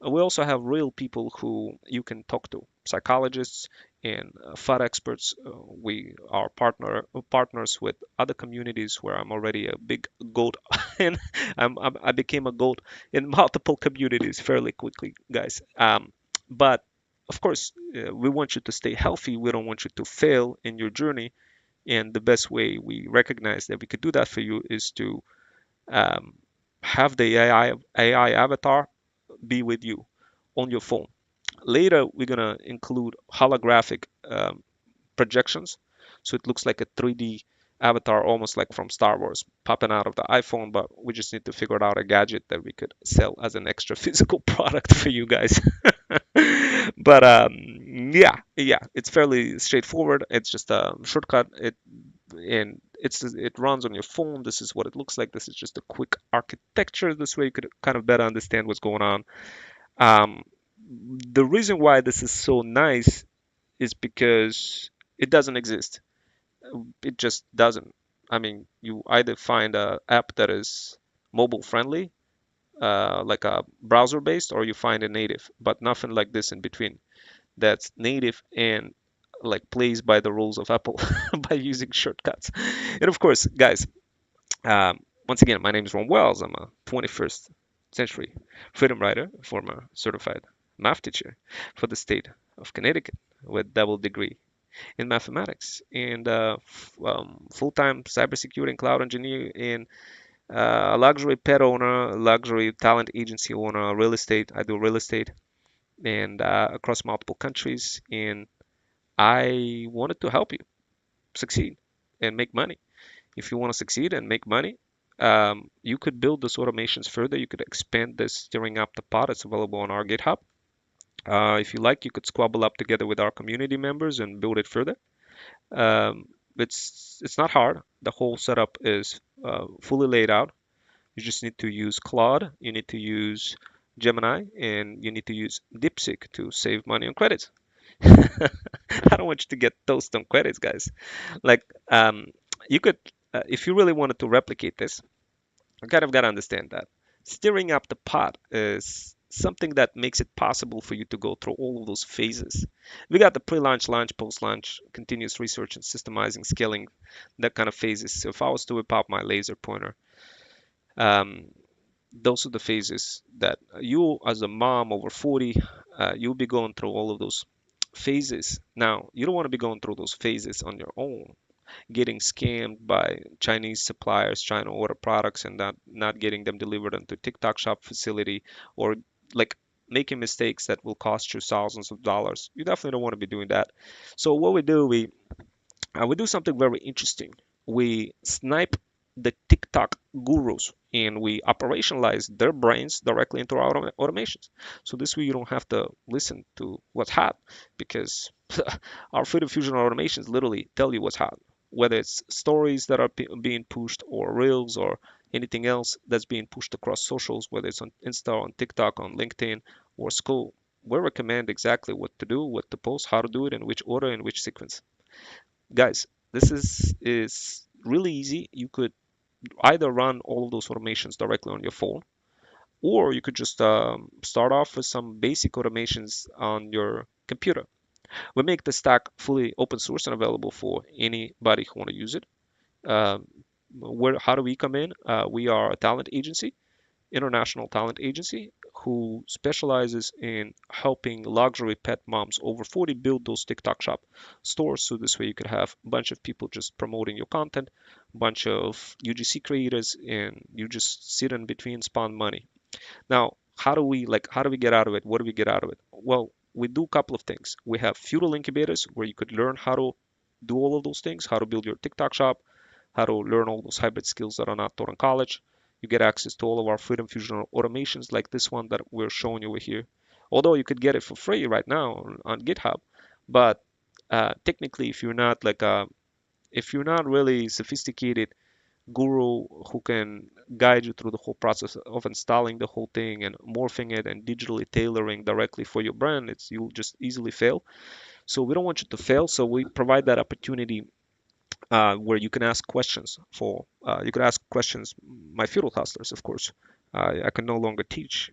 S1: we also have real people who you can talk to, psychologists and FUD experts. We are partners with other communities where I'm already a big goat, and I became a goat in multiple communities fairly quickly, guys. But of course, we want you to stay healthy. We don't want you to fail in your journey. And the best way we recognize that we could do that for you is to um, have the AI avatar be with you on your phone. Later, we're gonna include holographic projections, so it looks like a 3D avatar, almost like from Star Wars, popping out of the iPhone. But we just need to figure out a gadget that we could sell as an extra physical product for you guys. But yeah, it's fairly straightforward. It's just a shortcut. It runs on your phone. This is what it looks like. This is just a quick architecture. This way you could kind of better understand what's going on. Um, the reason why this is so nice is because it doesn't exist. It just doesn't. I mean, you either find a app that is mobile friendly, like a browser based, or you find a native, but nothing like this in between. That's native and like plays by the rules of Apple by using shortcuts. And of course, guys, once again, my name is Ron Wells. I'm a 21st century freedom writer, former certified math teacher for the state of Connecticut with double degree in mathematics, and full-time cybersecurity and cloud engineer, and a luxury pet owner, luxury talent agency owner, real estate. I do real estate and across multiple countries, and I wanted to help you succeed and make money. If you want to succeed and make money, you could build those automations further. You could expand this stirring up the pot. It's available on our GitHub. If you like, you could squabble up together with our community members and build it further. Um, it's not hard. The whole setup is fully laid out. You just need to use Claude. You need to use Gemini, and you need to use DeepSeek to save money on credits. I don't want you to get toast on credits, guys. Like, you could, if you really wanted to replicate this, you kind of got to understand that stirring up the pot is something that makes it possible for you to go through all of those phases. We got the pre-launch, launch, post-launch, continuous research and systemizing, scaling, that kind of phases. So if I was to whip out my laser pointer, um, those are the phases that you, as a mom over 40, you'll be going through all of those phases. Now, you don't want to be going through those phases on your own, getting scammed by Chinese suppliers trying to order products and not getting them delivered into TikTok shop facility, or like making mistakes that will cost you thousands of dollars. You definitely don't want to be doing that. So what we do, we do something very interesting. We snipe the TikTok gurus and we operationalize their brains directly into our automations. So this way you don't have to listen to what's hot, because our Freedom Fusion automations literally tell you what's hot, whether it's stories that are being pushed or reels or anything else that's being pushed across socials, whether it's on Insta, on TikTok, on LinkedIn, or school. We recommend exactly what to do, what to post, how to do it, in which order, in which sequence. Guys, this is really easy. You could either run all of those automations directly on your phone, or you could just start off with some basic automations on your computer. We make the stack fully open source and available for anybody who want to use it. Um, how do we come in? We are a talent agency, international talent agency, who specializes in helping luxury pet moms over 40 build those TikTok shop stores. So this way you could have a bunch of people just promoting your content, a bunch of UGC creators, and you just sit in between, spawn money. Now, how do we get out of it? What do we get out of it? Well, we do a couple of things. We have feudal incubators where you could learn how to do all of those things, how to build your TikTok shop, how to learn all those hybrid skills that are not taught in college. You get access to all of our Freedom Fusion automations like this one that we're showing you over here. Although you could get it for free right now on GitHub, but technically, if you're not really sophisticated guru who can guide you through the whole process of installing the whole thing and morphing it and digitally tailoring directly for your brand, you'll just easily fail. So we don't want you to fail. So we provide that opportunity where you can ask questions you can ask questions. My feudal hustlers, of course. I can no longer teach.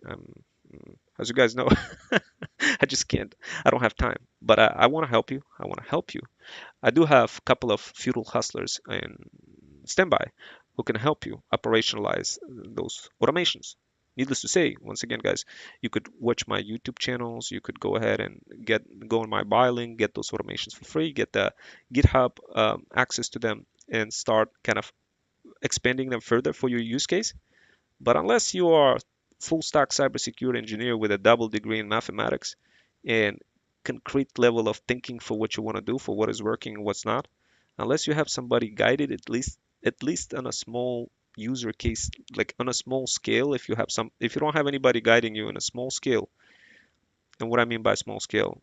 S1: As you guys know, I just can't. I don't have time. But I want to help you. I want to help you. I do have a couple of feudal hustlers in standby who can help you operationalize those automations. Needless to say, once again, guys, you could watch my YouTube channels. You could go ahead and go on my buy link, get those automations for free, get the GitHub access to them, and start kind of expanding them further for your use case. But unless you are full stack cybersecurity engineer with a double degree in mathematics and concrete level of thinking for what you want to do, for what is working and what's not, unless you have somebody guided at least on a small user case, like on a small scale, if you don't have anybody guiding you in a small scale, and what I mean by small scale,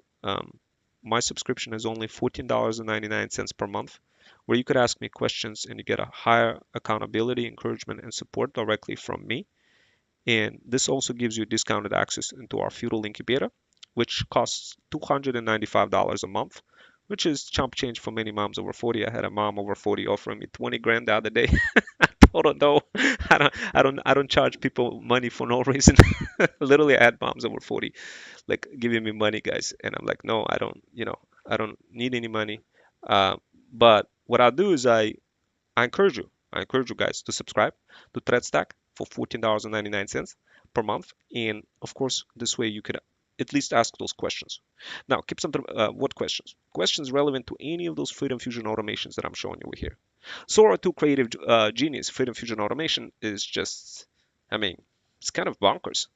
S1: my subscription is only $14.99 per month, where you could ask me questions and you get a higher accountability, encouragement, and support directly from me. And this also gives you discounted access into our feudal incubator, which costs $295 a month, which is chump change for many moms over 40. I had a mom over 40 offering me 20 grand the other day. I told her no, I don't charge people money for no reason. Literally, I had moms over 40 like giving me money, guys, and I'm like, no, I don't need any money. Uh, but what I'll do is I encourage you. I encourage you guys to subscribe to ThreadStack for $14.99 per month. And of course, this way you could at least ask those questions. Now, keep some, what questions? Questions relevant to any of those Freedom Fusion automations that I'm showing you over here. Sora 2 Creative Genius Freedom Fusion automation is just, I mean, it's kind of bonkers.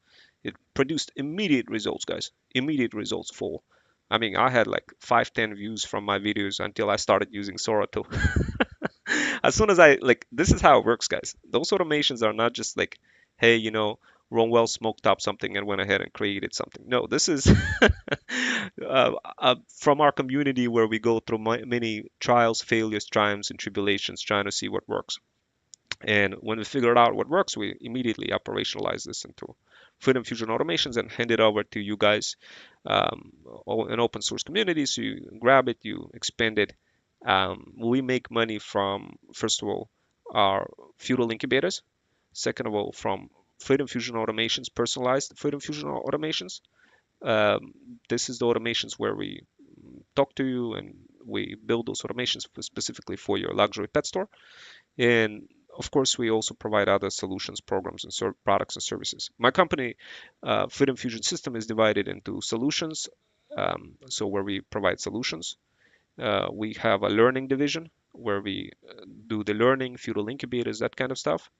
S1: It produced immediate results, guys. Immediate results for, I mean, I had like 5, 10 views from my videos until I started using Sora 2. As soon as this is how it works, guys. Those automations are not just like, hey, Ronwell smoked up something and went ahead and created something. No, this is from our community where we go through many trials, failures, triumphs, and tribulations trying to see what works. And when we figured out what works, we immediately operationalize this into Freedom Fusion automations and hand it over to you guys, an open source community. So you grab it, you expand it. We make money from, first of all, our feudal incubators. Second of all, from Freedom Fusion automations, personalized Freedom Fusion automations. Um, this is the automations where we talk to you and we build those automations specifically for your luxury pet store. And of course, we also provide other solutions, programs, and products and services. My company, Freedom Fusion System, is divided into solutions so where we provide solutions. We have a learning division where we do the learning, feudal incubators, that kind of stuff,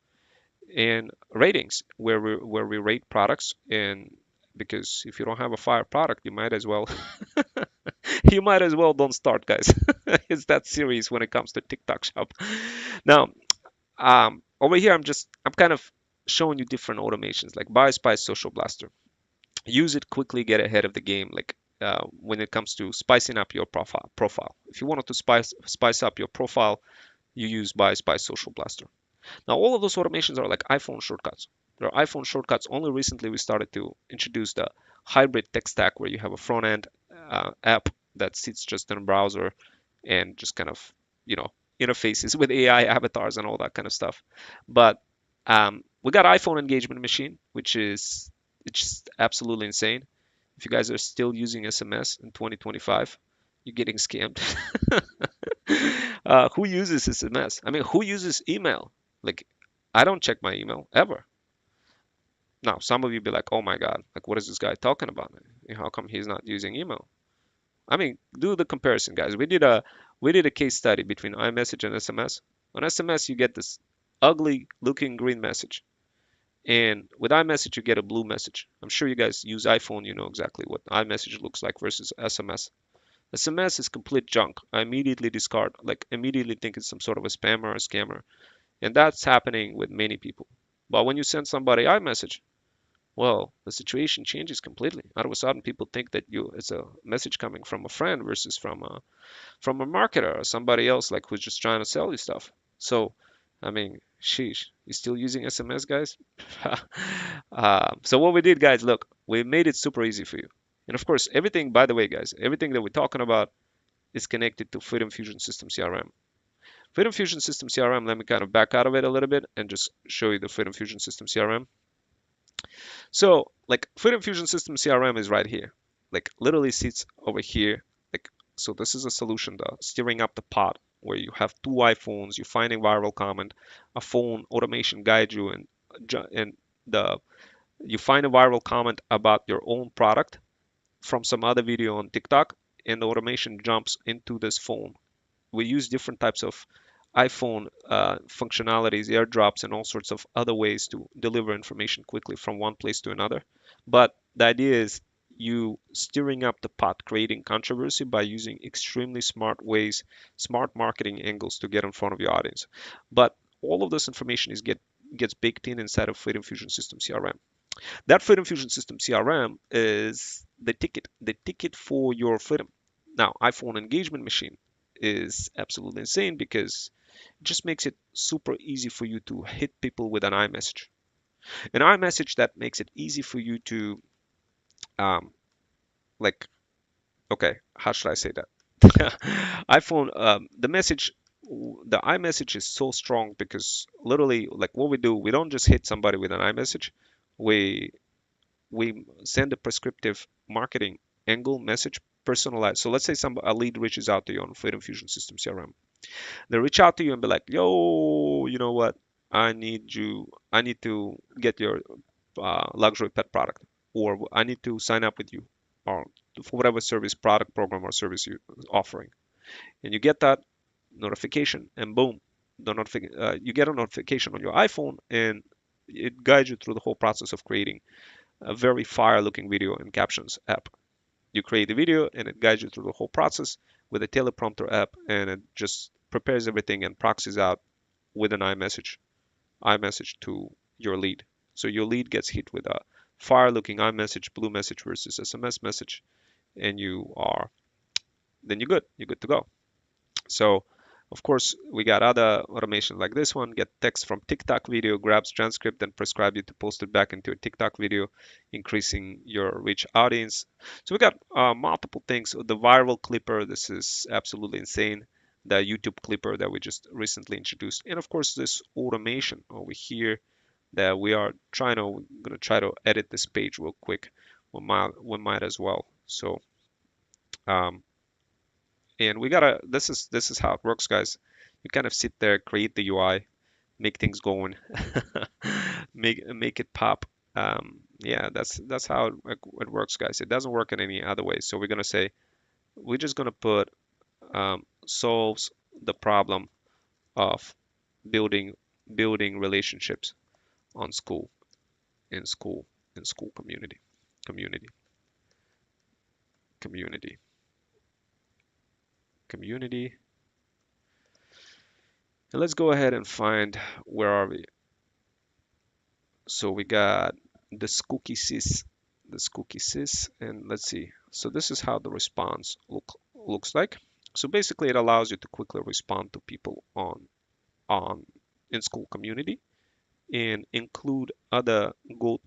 S1: and ratings where we rate products. And because if you don't have a fire product, you might as well you might as well don't start, guys. It's that serious when it comes to TikTok shop. Now, over here, I'm kind of showing you different automations like Buy Spice Social Blaster. Use it quickly, get ahead of the game. Like when it comes to spicing up your profile. If you wanted to spice up your profile, you use Buy Spice Social Blaster. Now, all of those automations are like iPhone shortcuts. They're iPhone shortcuts. Only recently we started to introduce the hybrid tech stack where you have a front end app that sits just in a browser and just kind of, you know, interfaces with AI avatars and all that kind of stuff. But we got iPhone engagement machine, which is it's just absolutely insane. If you guys are still using SMS in 2025, you're getting scammed. Who uses SMS? I mean, who uses email? Like, I don't check my email ever. Now, some of you be like, "Oh my God, like what is this guy talking about? How come he's not using email?" I mean, do the comparison, guys. We did a case study between iMessage and SMS. On SMS, you get this ugly looking green message, and with iMessage, you get a blue message. I'm sure you guys use iPhone, you know exactly what iMessage looks like versus SMS. SMS is complete junk. I immediately discard, like immediately think it's some sort of a spammer or a scammer. And that's happening with many people. But when you send somebody iMessage, well, the situation changes completely. Out of a sudden, people think that it's a message coming from a friend versus from a marketer or somebody else like who's just trying to sell you stuff. So, I mean, sheesh, you still using SMS, guys? So what we did, guys, look, we made it super easy for you. And of course, everything, by the way, guys, everything that we're talking about is connected to Freedom Fusion System CRM. Freedom Fusion System CRM, let me kind of back out of it a little bit and just show you the Freedom Fusion System CRM. So, like, Freedom Fusion System CRM is right here. Like, literally sits over here. Like, so this is a solution, the steering up the pot, where you have two iPhones, you find a viral comment, a phone automation guides you, and the you find a viral comment about your own product from some other video on TikTok, and the automation jumps into this phone. We use different types of iPhone functionalities, airdrops, and all sorts of other ways to deliver information quickly from one place to another. But the idea is you stirring up the pot, creating controversy by using extremely smart ways, smart marketing angles to get in front of your audience. But all of this information gets baked in inside of Freedom Fusion System CRM. That Freedom Fusion System CRM is the ticket for your freedom. Now, iPhone engagement machine is absolutely insane because it just makes it super easy for you to hit people with an iMessage. An iMessage that makes it easy for you to, um, like, okay, how should I say that? iPhone, the iMessage is so strong because literally, like, what we do, we don't just hit somebody with an iMessage. We we send a prescriptive marketing angle message personalized. So let's say a lead reaches out to you on Freedom Fusion System CRM. They reach out to you and be like, "Yo, you know what? I need to get your luxury pet product, or I need to sign up with you, or for whatever service, product, program, or service you're offering." And you get that notification, and boom, you get a notification on your iPhone, and it guides you through the whole process of creating a very fire-looking video and captions app. You create the video, and it guides you through the whole process with a teleprompter app, and it just prepares everything and proxies out with an iMessage to your lead. So your lead gets hit with a fire-looking iMessage, blue message versus SMS message, and then you're good. You're good to go. So, of course, we got other automation like this one. Get text from TikTok video, grabs transcript, and prescribe you to post it back into a TikTok video, increasing your reach audience. So we got multiple things. The viral clipper, this is absolutely insane. The YouTube clipper that we just recently introduced, and of course this automation over here that we're gonna try to edit this page real quick. We might as well. So um, and this is how it works, guys. You kind of sit there, create the UI, make things going, make it pop. Yeah, that's how it works, guys. It doesn't work in any other way. So we're gonna say we're just gonna put solves the problem of building building relationships on school in school in school community community community community. And let's go ahead and find where are we. So we got the Scookey sys, and let's see. So this is how the response looks like. So basically, it allows you to quickly respond to people on in school community and include other gold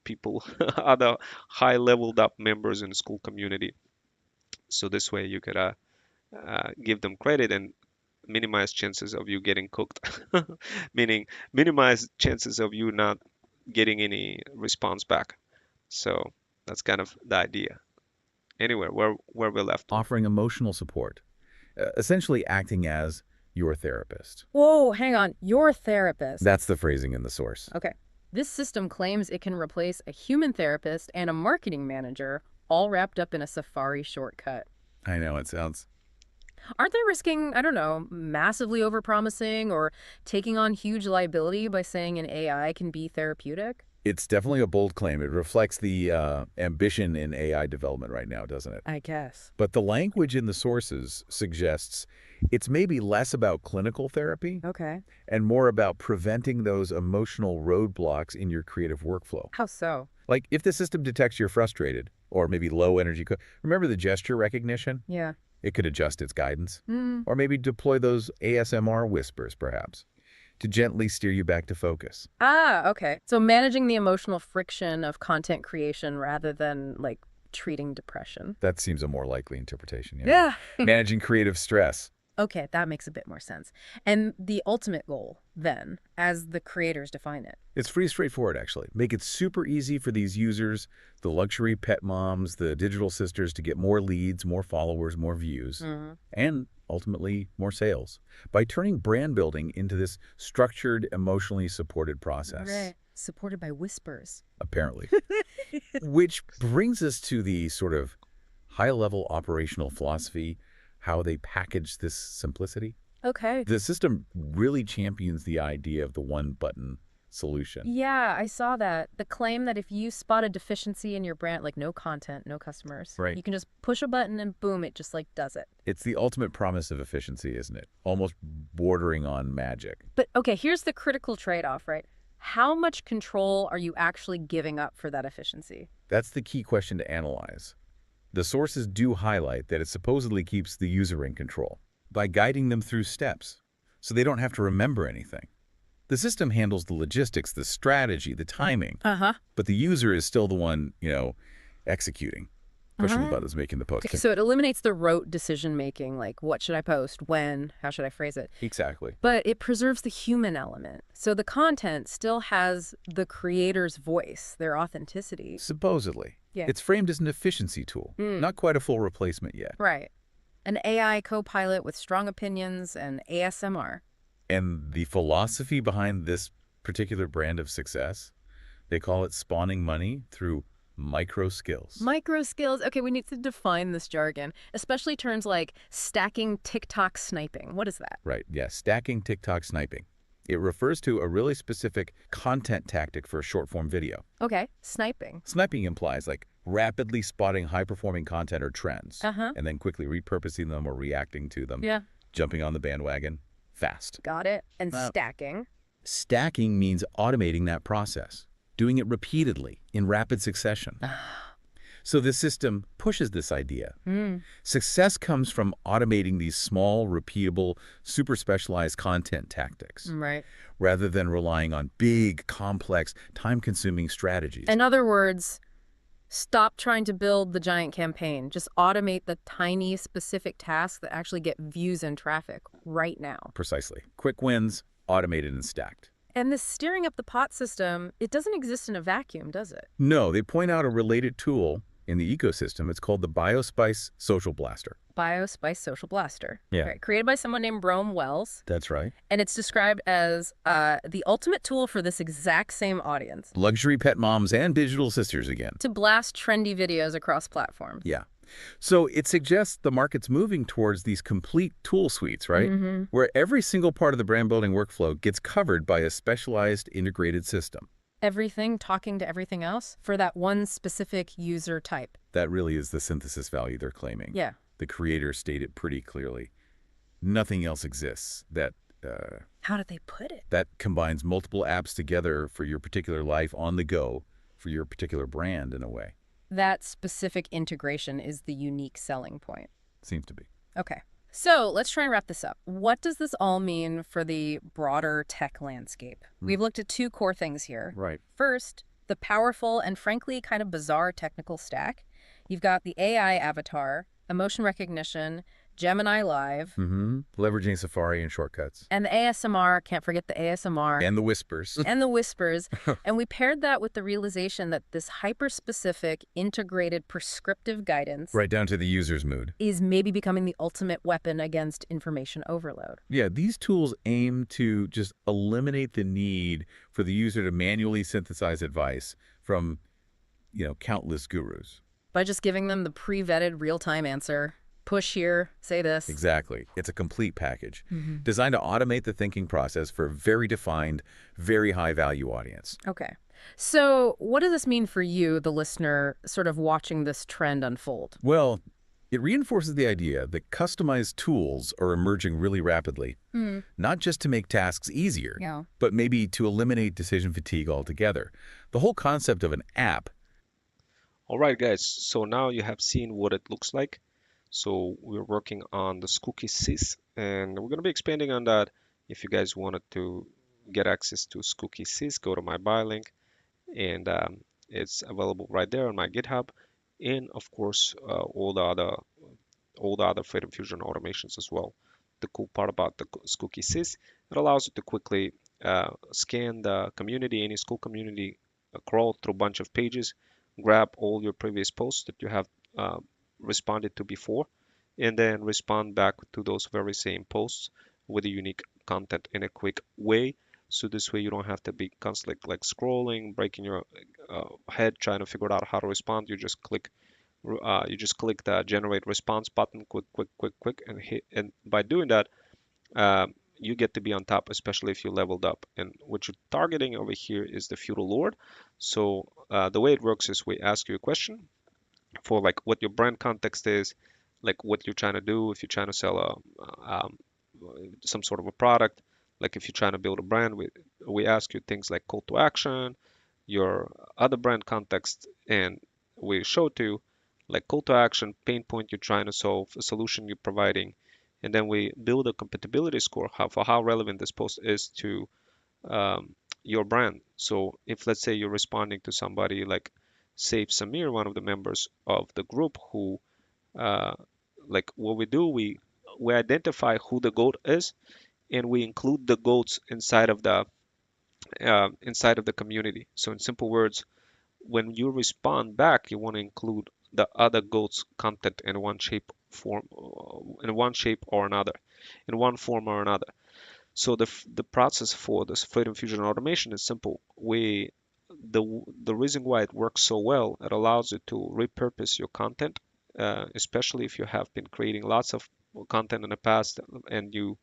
S1: people, other high leveled up members in the school community. So this way you could give them credit and minimize chances of you getting cooked, meaning minimize chances of you not getting any response back. So that's kind of the idea. Anyway, where we left.
S3: Offering emotional support, essentially acting as your therapist.
S2: Whoa, hang on. Your therapist.
S3: That's the phrasing in the source.
S2: Okay. This system claims it can replace a human therapist and a marketing manager, all wrapped up in a Safari shortcut.
S3: I know, it sounds...
S2: Aren't they risking, I don't know, massively overpromising or taking on huge liability by saying an AI can be therapeutic?
S3: It's definitely a bold claim. It reflects the ambition in AI development right now, doesn't it?
S2: I guess.
S3: But the language in the sources suggests it's maybe less about clinical therapy
S2: Okay.
S3: and more about preventing those emotional roadblocks in your creative workflow.
S2: How so?
S3: Like if the system detects you're frustrated or maybe low energy, remember the gesture recognition?
S2: Yeah.
S3: It could adjust its guidance or maybe deploy those ASMR whispers, perhaps, to gently steer you back to focus.
S2: Ah, okay. So managing the emotional friction of content creation rather than, like, treating depression.
S3: That seems a more likely interpretation.
S2: Yeah.
S3: Managing creative stress.
S2: Okay, that makes a bit more sense. And the ultimate goal, then, as the creators define it?
S3: It's pretty straightforward, actually. Make it super easy for these users, the luxury pet moms, the digital sisters, to get more leads, more followers, more views, and ultimately more sales by turning brand building into this structured, emotionally supported process.
S2: Right. Supported by whispers.
S3: Apparently. Which brings us to the sort of high-level operational philosophy, how they package this simplicity.
S2: Okay.
S3: The system really champions the idea of the one-button solution.
S2: Yeah, I saw that. The claim that if you spot a deficiency in your brand, like no content, no customers,
S3: Right.
S2: you can just push a button and boom, it just like does it.
S3: It's the ultimate promise of efficiency, isn't it? Almost bordering on magic.
S2: But okay, here's the critical trade-off, right? How much control are you actually giving up for that efficiency?
S3: That's the key question to analyze. The sources do highlight that it supposedly keeps the user in control by guiding them through steps, so they don't have to remember anything. The system handles the logistics, the strategy, the timing, but the user is still the one, executing, pushing the buttons, making the post.
S2: Okay, so it eliminates the rote decision-making, like what should I post, when, how should I phrase it?
S3: Exactly.
S2: But it preserves the human element. So the content still has the creator's voice, their authenticity.
S3: Supposedly.
S2: Yeah.
S3: It's framed as an efficiency tool, not quite a full replacement yet.
S2: Right. An AI co-pilot with strong opinions and ASMR.
S3: And the philosophy behind this particular brand of success, they call it spawning money through micro skills.
S2: Micro skills. Okay, we need to define this jargon, especially terms like stacking TikTok sniping. What is that?
S3: Right, yeah, stacking TikTok sniping. It refers to a really specific content tactic for a short-form video.
S2: Okay, sniping.
S3: Sniping implies like rapidly spotting high-performing content or trends, and then quickly repurposing them or reacting to them, jumping on the bandwagon fast.
S2: Got it. And stacking.
S3: Stacking means automating that process, doing it repeatedly in rapid succession. So the system pushes this idea. Success comes from automating these small, repeatable, super specialized content tactics,
S2: Right.
S3: rather than relying on big, complex, time-consuming strategies.
S2: In other words, stop trying to build the giant campaign. Just automate the tiny, specific tasks that actually get views and traffic right now.
S3: Precisely. Quick wins, automated and stacked.
S2: And this steering up the pot system, it doesn't exist in a vacuum, does it?
S3: No, they point out a related tool in the ecosystem. It's called the BioSpice Social Blaster.
S2: BioSpice Social Blaster.
S3: Yeah.
S2: Right, created by someone named Rome Wells.
S3: That's right.
S2: And it's described as the ultimate tool for this exact same audience.
S3: Luxury pet moms and digital sisters again.
S2: To blast trendy videos across platforms.
S3: Yeah. So it suggests the market's moving towards these complete tool suites, right? Where every single part of the brand building workflow gets covered by a specialized integrated system.
S2: Everything talking to everything else for that one specific user type.
S3: That really is the synthesis value they're claiming.
S2: Yeah.
S3: The creators state it pretty clearly. Nothing else exists that
S2: How did they put it?
S3: that combines multiple apps together for your particular life on the go for your particular brand in a way.
S2: That specific integration is the unique selling point.
S3: Seems to be.
S2: Okay. So let's try and wrap this up. What does this all mean for the broader tech landscape? We've looked at two core things here.
S3: Right.
S2: First, the powerful and frankly kind of bizarre technical stack. You've got the AI avatar, emotion recognition, Gemini Live,
S3: Leveraging Safari and shortcuts.
S2: and the ASMR, can't forget the ASMR,
S3: And the whispers.
S2: and the whispers. And we paired that with the realization that this hyper-specific, integrated, prescriptive guidance
S3: Right down to the user's mood.
S2: is maybe becoming the ultimate weapon against information overload.
S3: Yeah, these tools aim to just eliminate the need for the user to manually synthesize advice from, countless gurus.
S2: By just giving them the pre-vetted real-time answer. Push here, say this.
S3: Exactly. It's a complete package designed to automate the thinking process for a very defined, very high-value audience.
S2: Okay. So what does this mean for you, the listener, sort of watching this trend unfold?
S3: Well, it reinforces the idea that customized tools are emerging really rapidly, not just to make tasks easier,
S2: Yeah.
S3: but maybe to eliminate decision fatigue altogether. The whole concept of an app.
S1: All right, guys. So now you have seen what it looks like. So we're working on the Scookey Sys, and we're going to be expanding on that. If you guys wanted to get access to Scookey Sys, go to my buy link, and it's available right there on my GitHub. And of course, all the other Freedom Fusion automations as well. The cool part about the Scookey Sys, it allows you to quickly scan the community, any school community, crawl through a bunch of pages, grab all your previous posts that you have responded to before, and then respond back to those very same posts with a unique content in a quick way. So this way you don't have to be constantly like scrolling, breaking your head trying to figure out how to respond. You just click the generate response button, quick, and hit. And by doing that, you get to be on top, especially if you leveled up. And what you're targeting over here is the feudal lord. So the way it works is we ask you a question for like what your brand context is, like what you're trying to do. If you're trying to sell some sort of a product, like if you're trying to build a brand, we ask you things like call to action, your other brand context, and we show to you like call to action, pain point you're trying to solve, a solution you're providing, and then we build a compatibility score for how relevant this post is to your brand. So if let's say you're responding to somebody like Save Samir, one of the members of the group, who like what we do, we identify who the goat is, and we include the goats inside of the community. So in simple words, when you respond back, you want to include the other goats content in one shape or another, in one form or another. So the process for this Freedom Fusion automation is simple. The reason why it works so well, it allows you to repurpose your content, especially if you have been creating lots of content in the past, and you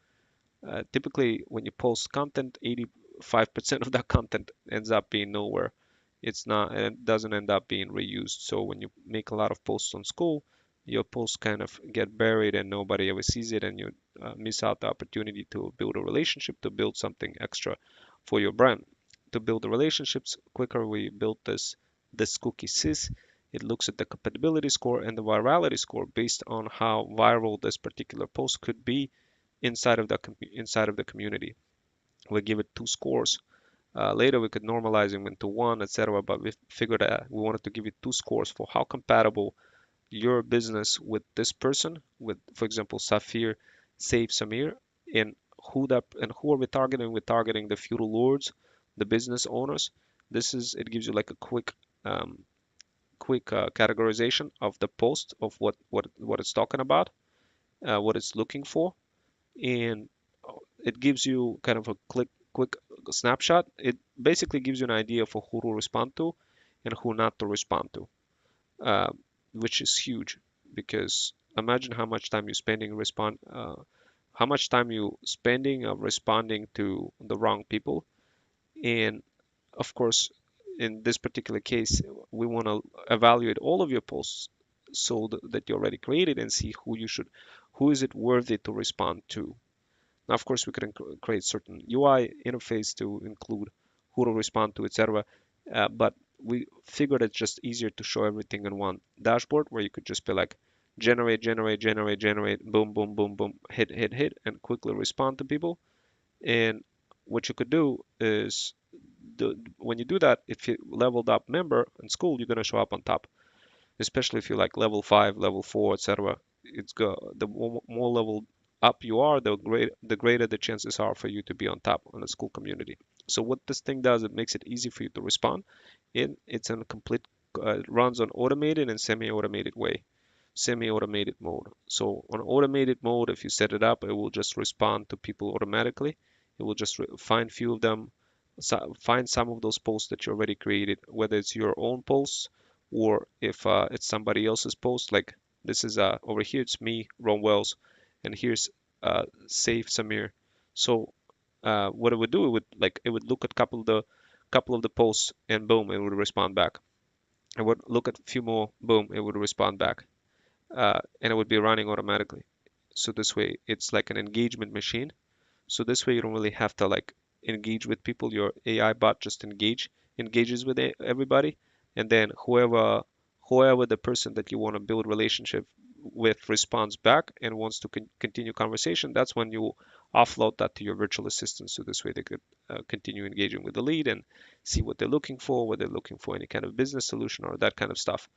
S1: typically when you post content, 85% of that content ends up being nowhere. It doesn't end up being reused. So when you make a lot of posts on school, your posts kind of get buried and nobody ever sees it, and you miss out the opportunity to build a relationship, to build something extra for your brand. To build the relationships quicker, we built this Scookey Sys. It looks at the compatibility score and the virality score based on how viral this particular post could be inside of the community. We give it 2 scores. Later we could normalize them into 1, etc. But we figured that we wanted to give you 2 scores for how compatible your business with this person, with, for example, Safir, Save Samir, and who are we targeting? We're targeting the feudal lords, the business owners. It gives you like a quick categorization of the post of what it's talking about. what it's looking for, and it gives you kind of a quick snapshot. It basically gives you an idea for who to respond to and who not to respond to, uh, which is huge because imagine how much time you're spending how much time you spending responding to the wrong people. And of course, in this particular case, we want to evaluate all of your posts so that you already created and see who is it worthy to respond to. Now, of course, we could create certain UI interface to include who to respond to, etc. But we figured it's just easier to show everything in one dashboard where you could just be like, generate, generate, generate, generate, boom, boom, boom, boom, hit, hit, hit, and quickly respond to people. And what you could do is, when you do that, if you leveled up member in school, you're going to show up on top, especially if you're like level 5, level 4, etc. The more level up you are, the greater the chances are for you to be on top on the school community. So what this thing does, it makes it easy for you to respond. It's in a complete it runs on automated and semi-automated way, semi-automated mode. So on automated mode, if you set it up, it will just respond to people automatically. It will just find few of them, find some of those posts that you already created, whether it's your own posts or if it's somebody else's post. Like this is over here, it's me, Ron Wells, and here's Safe Samir. So what it would do, it would look at couple of the posts and boom, it would respond back. It would look at a few more, boom, it would respond back, and it would be running automatically. So this way, it's like an engagement machine. So this way, you don't really have to like engage with people. Your AI bot just engages with everybody, and then whoever the person that you want to build relationship with responds back and wants to continue conversation, that's when you offload that to your virtual assistant. So this way, they could continue engaging with the lead and see what they're looking for, whether they're looking for any kind of business solution or that kind of stuff.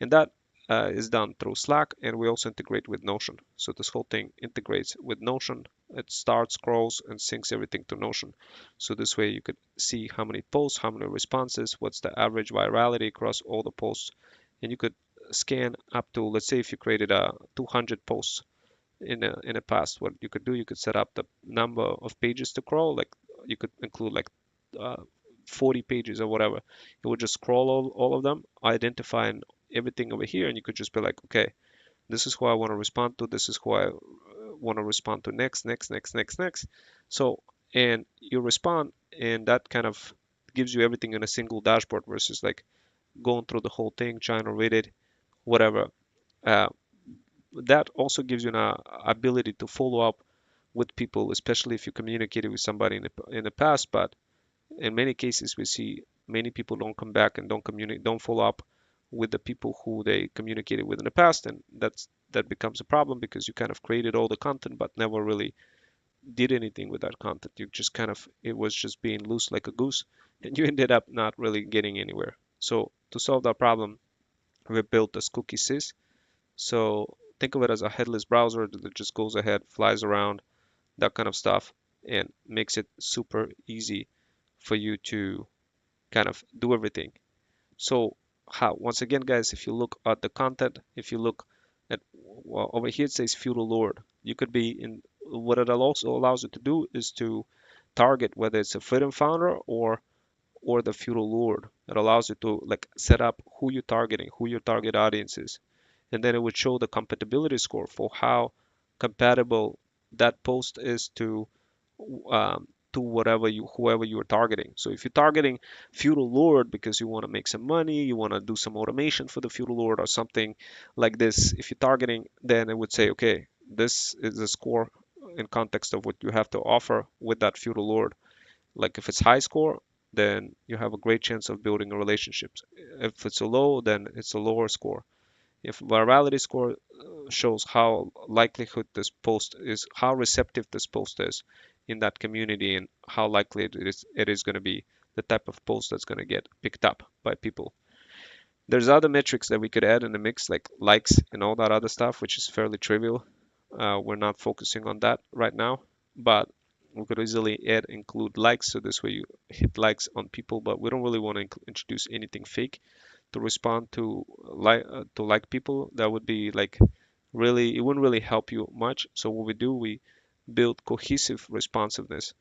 S1: And that is done through Slack, and we also integrate with Notion. So this whole thing integrates with Notion. It starts, scrolls, and syncs everything to Notion. So this way you could see how many posts, how many responses, what's the average virality across all the posts, and you could scan up to, let's say, if you created 200 posts in a past, what you could do, you could set up the number of pages to crawl. Like you could include like uh, 40 pages or whatever. It would just scroll all of them, identifying everything over here, and you could just be like, okay, this is who I want to respond to. This is who I want to respond to next, next, next, next, next. So, and you respond, and that kind of gives you everything in a single dashboard versus like going through the whole thing, trying to read it, whatever. Uh, that also gives you an ability to follow up with people, especially if you communicated with somebody in the past. But in many cases, we see many people don't come back and don't follow up with the people who they communicated with in the past, and that becomes a problem because you kind of created all the content but never really did anything with that content. You just kind of it was just being loose like a goose, and you ended up not really getting anywhere. So to solve that problem, we built a Scookey sys. So think of it as a headless browser that just goes ahead, flies around, that kind of stuff, and makes it super easy for you to kind of do everything. So once again, guys, if you look at the content, if you look at, well, over here it says feudal lord. You could be in what it also allows you to do is to target whether it's a freedom founder or the feudal lord. It allows you to like set up who you're targeting, who your target audience is, and then it would show the compatibility score for how compatible that post is to whoever you are targeting. So if you're targeting feudal lord because you want to make some money, you want to do some automation for the feudal lord or something like this, if you're targeting, then it would say, okay, this is a score in context of what you have to offer with that feudal lord. Like if it's high score, then you have a great chance of building a relationship. If it's a low, then it's a lower score. If virality score shows how likelihood this post is, how receptive this post is in that community, and how likely it is going to be the type of post that's going to get picked up by people. There's other metrics that we could add in the mix, like likes and all that other stuff, which is fairly trivial. We're not focusing on that right now, but we could easily include likes, so this way you hit likes on people, but we don't really want to introduce anything fake to respond to like people. That would be like really, it wouldn't really help you much. So what we do, we build cohesive responsiveness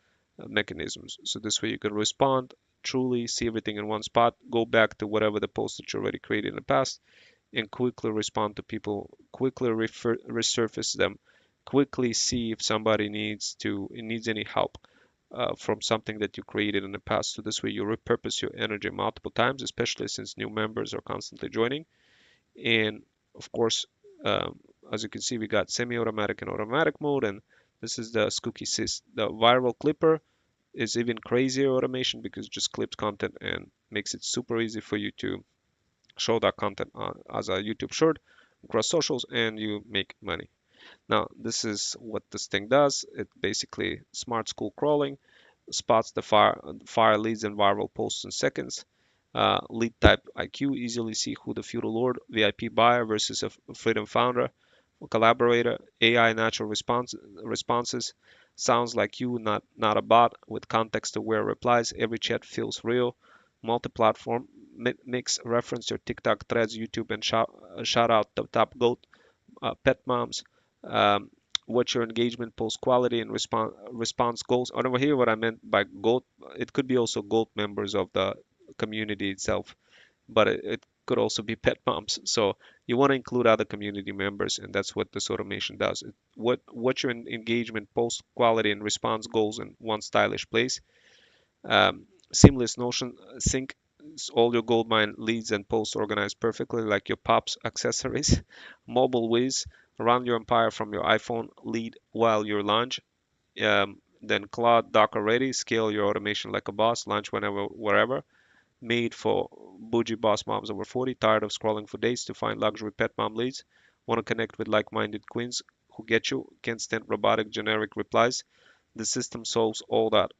S1: mechanisms. So this way you can respond truly, see everything in one spot, go back to whatever the post that you already created in the past, and quickly respond to people, quickly resurface them, quickly see if somebody needs any help from something that you created in the past. So this way you repurpose your energy multiple times, especially since new members are constantly joining. And of course, um, as you can see, we got semi-automatic and automatic mode, and this is the Scookey Sys. The viral clipper is even crazier automation because it just clips content and makes it super easy for you to show that content as a YouTube short across socials, and you make money. Now, this is what this thing does. It basically smart school crawling, spots the fire leads and viral posts in seconds. Lead type IQ, easily see who the feudal lord, VIP buyer versus a freedom founder, collaborator, AI natural responses. Sounds like you, not a bot, with context aware replies. Every chat feels real. Multi-platform mix, reference your TikTok threads, YouTube, and shout out the top goat pet moms. Um, what's your engagement, post quality, and response goals? I don't know here what I meant by gold. It could be also gold members of the community itself, but it could also be pet moms. So you want to include other community members, and that's what this automation does. What's your engagement, post quality, and response goals in one stylish place? Seamless Notion sync all your goldmine leads and posts organized perfectly like your pops accessories. Mobile Wiz, run your empire from your iPhone, lead while you launch. Then Cloud Docker ready, scale your automation like a boss, launch whenever, wherever. Made for bougie boss moms over 40, tired of scrolling for days to find luxury pet mom leads. Want to connect with like-minded queens who get you, can't stand robotic generic replies. The system solves all that.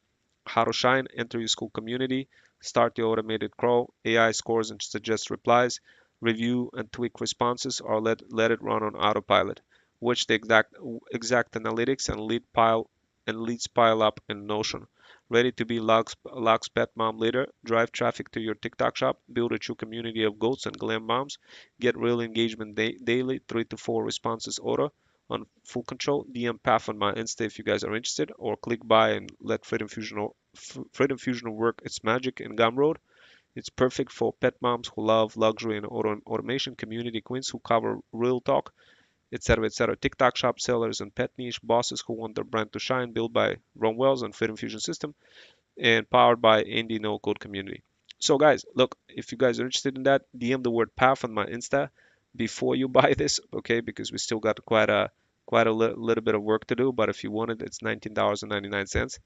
S1: How to shine, enter your school community, start your automated crawl, AI scores and suggests replies, review and tweak responses, or let it run on autopilot. Watch the exact analytics and leads pile up in Notion. Ready to be Lux Pet Mom leader, drive traffic to your TikTok shop, build a true community of goats and glam moms, get real engagement daily, 3 to 4 responses auto on full control. DM Path on my Insta if you guys are interested, or click buy and let Freedom Fusion work its magic in Gumroad. It's perfect for pet moms who love luxury and automation, community queens who cover real talk, etc., etc. TikTok shop sellers and pet niche bosses who want their brand to shine, built by Ron Wells and Freedom Fusion system, and powered by indie no code community. So guys, look, if you guys are interested in that, DM the word path on my Insta before you buy this, okay? Because we still got little bit of work to do. But if you want it, it's $19.99.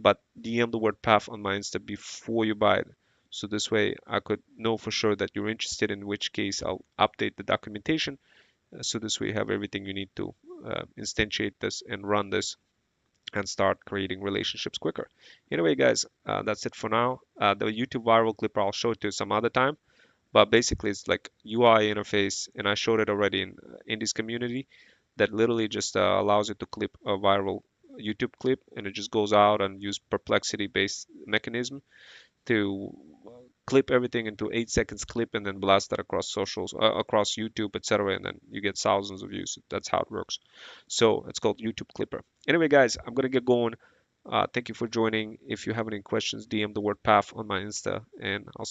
S1: But DM the word path on my Insta before you buy it. So this way I could know for sure that you're interested, in which case I'll update the documentation. So this way you have everything you need to instantiate this and run this and start creating relationships quicker. Anyway, guys, that's it for now. The YouTube viral clip I'll show it to you some other time, but basically it's like UI interface, and I showed it already in this community that literally just allows it to clip a viral YouTube clip, and it just goes out and use perplexity based mechanism to clip everything into 8 seconds clip and then blast that across socials, across YouTube, etc. And then you get thousands of views. That's how it works. So it's called YouTube Clipper. Anyway, guys, I'm gonna get going. Thank you for joining. If you have any questions, DM the word path on my Insta, and I'll